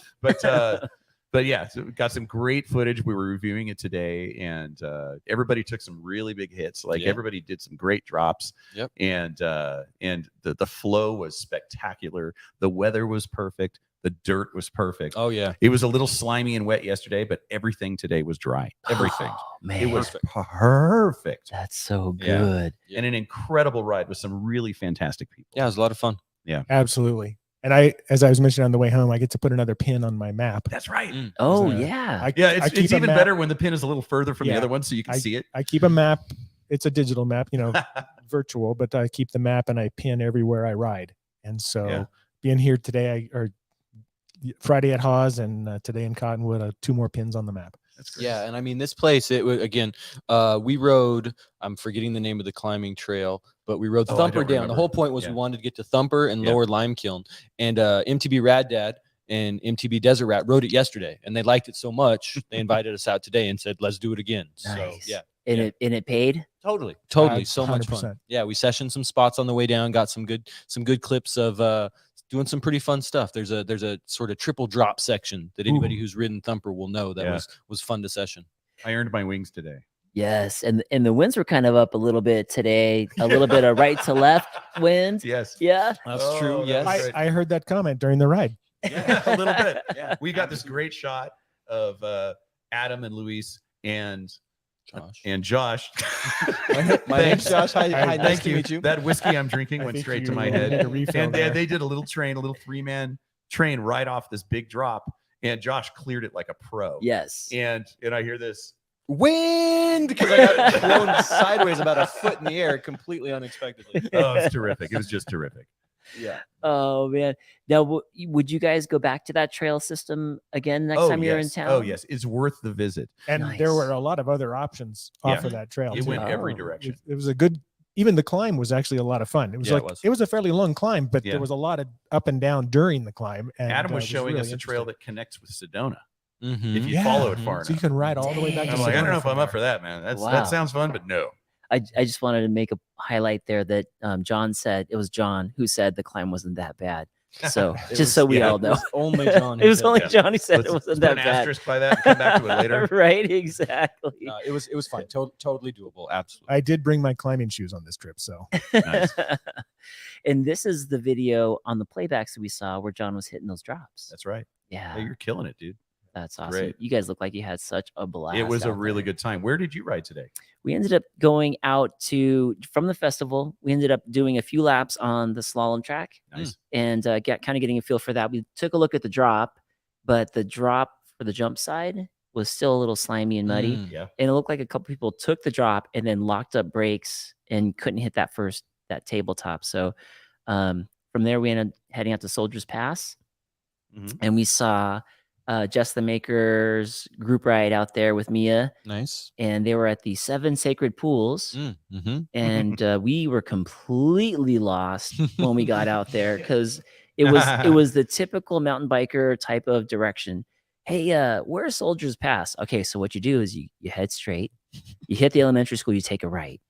But yeah, so we got some great footage. We were reviewing it today, and everybody took some really big hits. Like Yeah. everybody did some great drops. Yep. And the flow was spectacular. The weather was perfect. The dirt was perfect. Oh yeah. It was a little slimy and wet yesterday, but everything today was dry. Everything. Oh, man. It was perfect. That's so Yeah. good. Yeah. And an incredible ride with some really fantastic people. Yeah, it was a lot of fun. Absolutely. And as I was mentioning on the way home, I get to put another pin on my map. That's right. Mm. Oh, So, yeah. Yeah, I it's keep a even map. better when the pin is a little further from the Yeah. other one so you can see it. I keep a map. It's a digital map, virtual, but I keep the map and I pin everywhere I ride. And so Yeah. being here today, or Friday at Hawes and today in Cottonwood, 2 more pins on the map. That's great. Yeah, and I mean this place. It was again. We rode. I'm forgetting the name of the climbing trail, but we rode Oh, I Thumper don't down. remember. The whole point was Yeah. we wanted to get to Thumper and Yeah. Lower Lime Kiln, and MTB Rad Dad and MTB Desert Rat rode it yesterday, and they liked it so much they invited us out today and said, "Let's do it again." So Nice. yeah, And Yeah. it paid. totally, Uh, so much fun. 100%. Yeah, we sessioned some spots on the way down, got some good clips of doing some pretty fun stuff. There's a sort of triple drop section that anybody who's ridden Thumper will know that Yeah. was fun to session. I earned my wings today. Yes, and the winds were kind of up a little bit today. A little bit of right to left wind. Yes. Yeah. That's Oh, true. that Yes. was great. I heard that comment during the ride. Yeah, a little bit. Yeah. We got this great shot of Adam and Luis and Josh. Josh. My name's Thanks. Josh. Hi, Thank nice to you. meet you. That whiskey I'm drinking I went think straight to you my need head. a refill And there. they did a little 3-man train right off this big drop. And Josh cleared it like a pro. Yes. And I hear this. Wind, because I got blown sideways about a foot in the air completely unexpectedly. Oh, it's terrific. It was just terrific. Yeah. Oh man. Now, would you guys go back to that trail system again next time you're in yes. town? Oh, yes. It's worth the visit. And Nice. there were a lot of other options off Yeah. of that trail. It too. went every Oh. direction. It was a good, even the climb was actually a lot of fun. It was Yeah, like, it it was. was a fairly long climb, but Yeah. there was a lot of up and down during the climb. And Adam was it showing really us a trail interesting. that connects with Sedona. Mm-hmm. If you Yeah. follow it far So you enough. can ride all the way back to I'm like, I don't Sedona know if from I'm up there. for that, man. Wow. That sounds fun, but no. I just wanted to make a highlight there that John said it was John who said the climb wasn't that bad. So It just so we yeah, all It know, was only John. it was said only that. John who said Let's it wasn't put that an bad. asterisk by that and come back to it later. Right? Exactly. No, it was fine. Totally doable. Absolutely. I did bring my climbing shoes on this trip. So Nice. And this is the video on the playbacks that we saw where John was hitting those drops. That's right. Yeah, Hey, you're killing it, dude. that's awesome. great. You guys look like you had such a blast. It was a out really there. good time. Where did you ride today? We ended up going out from the festival. We ended up doing a few laps on the slalom track Nice. and getting a feel for that. We took a look at the drop, but the drop for the jump side was still a little slimy and muddy. Mm. Yeah. And it looked like a couple people took the drop and then locked up brakes and couldn't hit that tabletop. So from there, we ended up heading out to Soldiers Pass, Mhm. and we saw Jess the Maker's group ride out there with Mia, Nice. and they were at the 7 Sacred Pools. Mm-hmm. And we were completely lost when we got out there because it was the typical mountain biker type of direction. Hey, where's Soldiers Pass? Okay, so what you do is you head straight, you hit the elementary school, you take a right,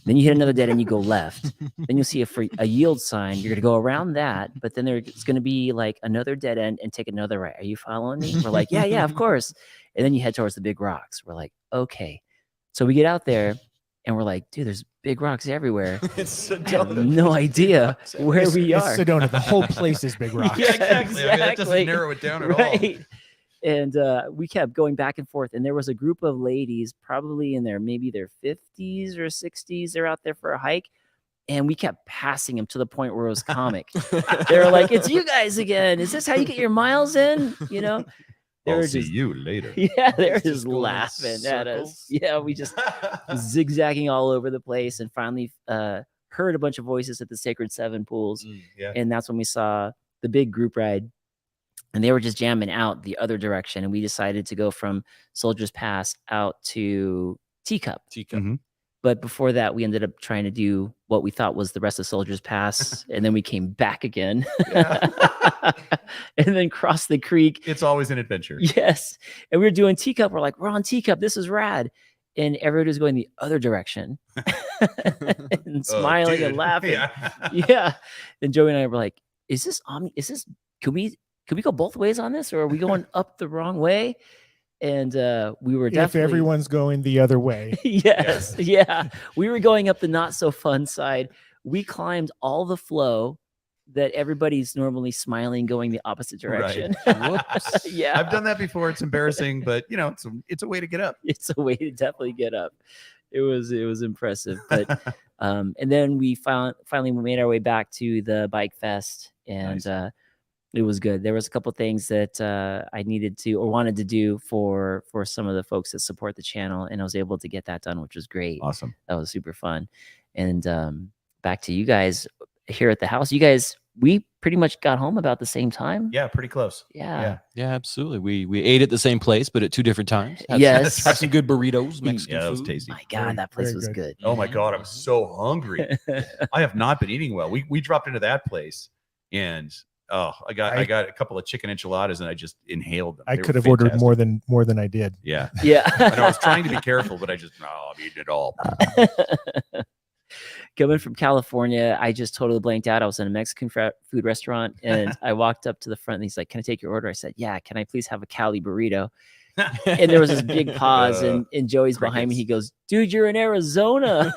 then you hit another dead end, you go left, then you'll see a yield sign. You're gonna go around that, but then there's gonna be like another dead end and take another right. Are you following me? We're like, yeah, of course. And then you head towards the big rocks. We're like, okay. So we get out there and we're like, dude, there's big rocks everywhere. It's I have no idea where It's- we it's are. Sedona. The whole place is big rocks. Yeah, I mean, that exactly. doesn't narrow it down at all. Right. And we kept going back and forth. And there was a group of ladies, probably in maybe their 50s or 60s. They're out there for a hike. And we kept passing them to the point where it was comic. They were like, it's you guys again. Is this how you get your miles in? You know? They I'll were see just, you later. yeah, they were Just just going in laughing at us. circles. Yeah, we just zigzagging all over the place and finally heard a bunch of voices at the Sacred 7 pools. Yeah. And that's when we saw the big group ride and they were just jamming out the other direction, and we decided to go from Soldiers Pass out to Teacup. Mhm. But before that, we ended up trying to do what we thought was the rest of Soldiers Pass, and then we came back again, Yeah. and then crossed the creek. It's always an adventure. Yes, and we were doing Teacup. We're like, we're on Teacup. This is rad, and everybody was going the other direction, and smiling and dude. laughing. Yeah. Yeah. And Joey and I were like, is this could we go both ways on this, or are we going up the wrong way? And we were If definitely everyone's going the other way. yes, yeah. We were going up the not so fun side. We climbed all the flow that everybody's normally smiling going the opposite direction. Whoops. Yeah. I've done that before. It's embarrassing, but you know, it's a way to get up. It's a way to definitely get up. It was impressive. But and then we finally made our way back to the bike fest, and Nice. it was good. There was a couple things that I needed to or wanted to do for some of the folks that support the channel, and I was able to get that done, which was great. Awesome. That was super fun. And back to you guys here at the house. You guys, we pretty much got home about the same time. Yeah, pretty close. Yeah. Yeah, absolutely. We ate at the same place, but at 2 different times. Had Yes. Had some good burritos, Mexican Yeah, that was food. tasty. My God, Very, that place very was good. good. Oh my God, I'm so hungry. I have not been eating well. We dropped into that place, and I got a couple of chicken enchiladas, and I just inhaled them. I They were could have ordered fantastic. more than I did. Yeah, Yeah. and I was trying to be careful, but I'm eating it all. Coming from California, I just totally blanked out. I was in a Mexican food restaurant, and I walked up to the front, and he's like, "Can I take your order?" I said, "Yeah." "Can I please have a Cali burrito?" And there was this big pause, and Joey's behind me. He goes, "Dude, you're in Arizona."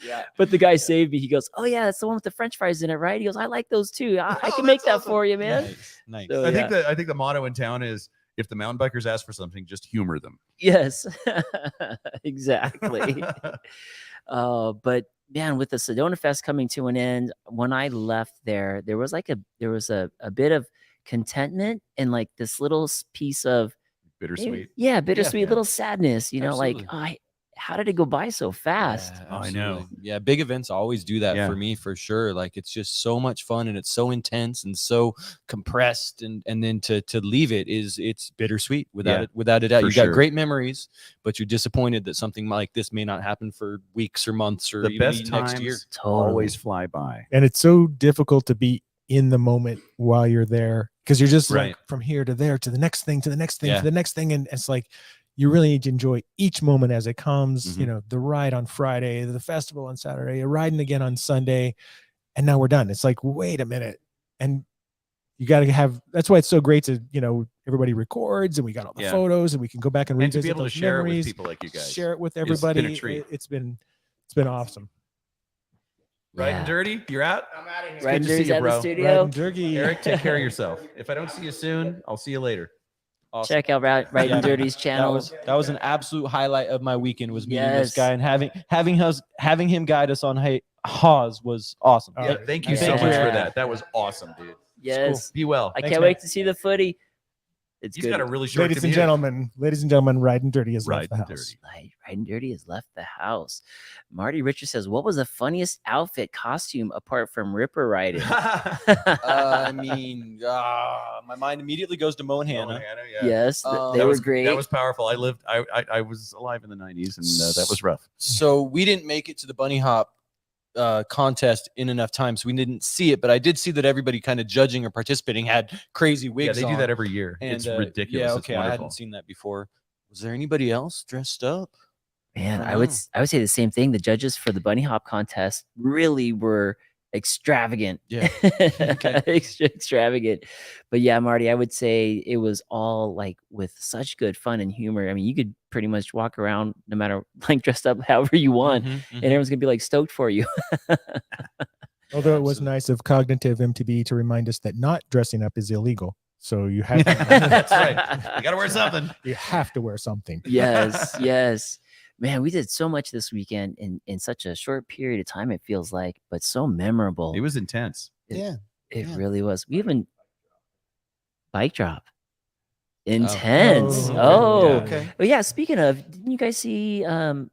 Yeah. But the guy saved me. He goes, "Oh yeah, that's the one with the French fries in it, right?" He goes, "I like those too. I Oh, can make that's that awesome. for you, man." Nice. So, I think the motto in town is, if the mountain bikers ask for something, just humor them. Yes, exactly. But man, with the Sedona Fest coming to an end, when I left there, there was a bit of contentment and like this little piece of Bittersweet. bittersweet Yeah. little sadness. You know, like Absolutely. how did it go by so fast? Yeah, Oh, I know. absolutely. Yeah, big events always do that Yeah. for me, for sure. Like, it's just so much fun, and it's so intense and so compressed, and then to leave it's bittersweet Yeah, without a doubt. for You got sure. great memories, but you're disappointed that something like this may not happen for weeks or months or The even best next times year. always fly by. And it's so difficult to be in the moment while you're there, because you're just Right. like from here to there to the next thing to the next thing Yeah. to the next thing, and it's like you really need to enjoy each moment as it comes. Mhm. You know, the ride on Friday, the festival on Saturday, you're riding again on Sunday, and now we're done. It's like, wait a minute, and you got to have. That's why it's so great to, everybody records, and we got all the Yeah. photos, and we can go back and And to revisit be able to those share it with memories, people like you guys. share it with been a everybody. treat. It's been awesome. Right and dirty, you're out. I'm out of here. Right, good to see Dirty's you, at the bro. Ride studio. and Jerky. Eric, take care of yourself. If I don't see you soon, I'll see you later. Awesome. Check out Right Yeah, and Dirty's That channel. was an absolute highlight of my weekend, was meeting this Yes. guy and having him guide us on Haws was awesome. Oh, Yeah, thank you so Thank much you. for that. That was awesome, dude. Yes. Be well. I Thanks, can't man. wait to see the footy. It's He's good. got a really short Ladies and commute. gentlemen, Ride and Dirty has Ride left the and house. Dirty. Right and Dirty has left the house. Marty Richard says, "What was the funniest outfit costume apart from Ripper riding?" I mean, my mind immediately goes to Mo and Hannah. Hannah, yeah. Yes, Um, they That were was great. That was powerful. I was alive in the 90s, and that was rough. So we didn't make it to the bunny hop contest in enough time, so we didn't see it. But I did see that everybody kind of judging or participating had crazy Yeah, wigs. they do on. that every year. And, It's ridiculous. Yeah, It's okay, I wonderful. hadn't seen that before. Was there anybody else dressed up? Man, I I would know. I would say the same thing. The judges for the bunny hop contest really were extravagant. Yeah. Okay. Extravagant. But yeah, Marty, I would say it was all like with such good fun and humor. I mean, you could pretty much walk around no matter like dressed up however you want, Mhm, and mhm. everyone's gonna be like stoked for you. Although it was Absolutely. nice of Cognitive MTB to remind us that not dressing up is illegal. So you have That's right. You got to wear something. you have to wear something. Yes, yes. Man, we did so much this weekend in such a short period of time, it feels like, but so memorable. It was intense. Yeah. It yeah. really was. We even bike drop. Intense. Oh, Oh, okay. Okay. Well, yeah. Speaking of, didn't you guys see an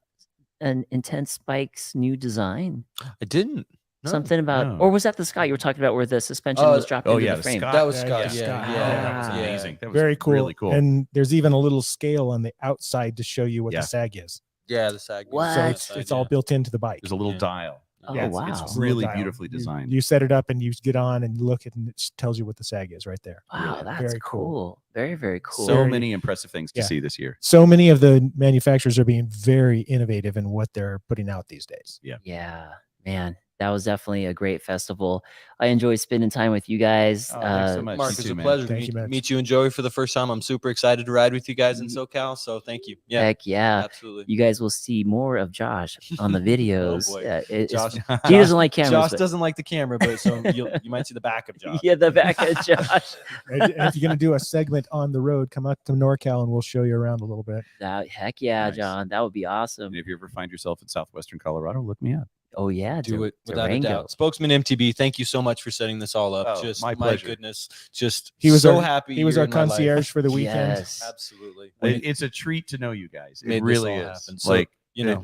Intense Bike's new design? I didn't. No. Something about, No. or was that the Scott you were talking about where the suspension Oh, was dropped oh into yeah, the frame? Scott. That was Yeah, Scott. yeah, Yeah, Scott. yeah, that was Ah. amazing. That was Very cool. Really cool. And there's even a little scale on the outside to show you what Yeah. the sag is. Yeah, the sag. What? So it's all built into the bike. There's a little Yeah. dial. Oh, Yeah, wow. It's Little really dial. beautifully designed. You set it up and you get on and look and it tells you what the sag is right there. Wow, Really that's very cool. cool. Very, very cool. So Very- many impressive things to Yeah. see this year. So many of the manufacturers are being very innovative in what they're putting out these days. Yeah, man, that was definitely a great festival. I enjoyed spending time with you guys. Oh, thanks so much. Mark, You it's too, a man. pleasure to Thank you, Mitch. meet you and Joey for the first time. I'm super excited to ride with you guys in SoCal. So thank you. Yeah, Heck yeah. absolutely. You guys will see more of Josh on the videos. boy. Josh, Josh, he doesn't like cameras. Josh but- doesn't like the camera, but so you might see the back of Josh. Yeah, the back of Josh. And if you're going to do a segment on the road, come out to NorCal and we'll show you around a little bit. Heck yeah, Nice. John. That would be awesome. And if you ever find yourself in southwestern Colorado, look me up. Oh yeah, Do it without a Durango. doubt. Spokesman MTB, thank you so much for setting this all up. Oh, Just my my pleasure. goodness, just He was so our- happy. He was you're our in my life. concierge for the weekend. Yes. Absolutely. It's a treat to know you guys. It Made this really all is. happen. So, Like you know,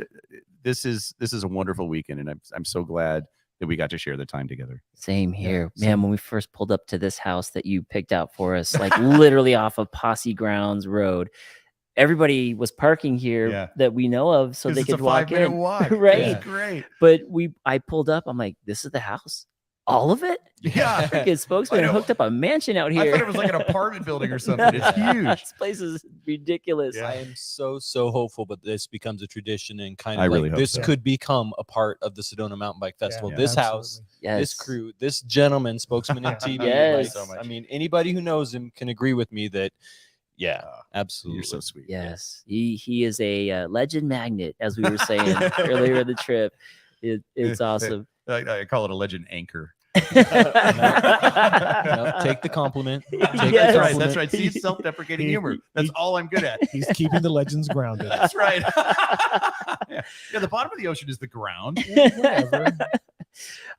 this is a wonderful weekend, and I'm so glad that we got to share the time together. Same here, Yeah, man. When we first pulled up to this house that you picked out for us, like literally off of Posse Grounds Road, everybody was parking here Yeah. that we know of, so they It's a could walk 5-minute in. walk. Right. It's great. But I pulled up. I'm like, this is the house, all of it. Yeah. Freaking Spokesman know. hooked up a mansion out I here. thought it was like an apartment building or something. It's huge. This place is ridiculous. Yeah. I am so hopeful, but this becomes a tradition and kind I of really like hope this so. could become a part of the Sedona Mountain Bike Festival. Yeah, This house, absolutely. Yes. this crew, this gentleman, Spokesman MTV. Yes. like, I mean, anybody who knows him can agree with me that, yeah, absolutely. You're so sweet. Yes, he is a legend magnet, as we were saying earlier in the trip. It's awesome. I call it a legend anchor. No, take the compliment. Take Yes. the That's right. compliment. That's right. See, it's self-deprecating humor. That's all I'm good at. He's keeping the legends grounded. That's right. Yeah. The bottom of the ocean is the ground. Whatever.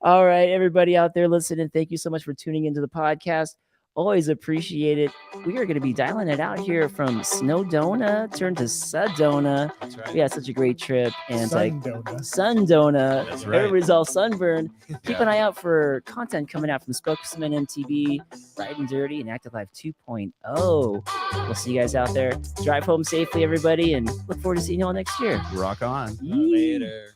All right, everybody out there listening, thank you so much for tuning into the podcast. Always appreciate it. We are going to be dialing it out here from Snowdona, turn to Sedona. That's right. We had such a great trip, and like Sundona. Sundona, That's right. everybody's all sunburned. Keep Yeah. an eye out for content coming out from Spokesman MTB, Riding Dirty, and Active Life 2.0. We'll see you guys out there. Drive home safely, everybody, and look forward to seeing you all next year. Rock on. Yee. Later.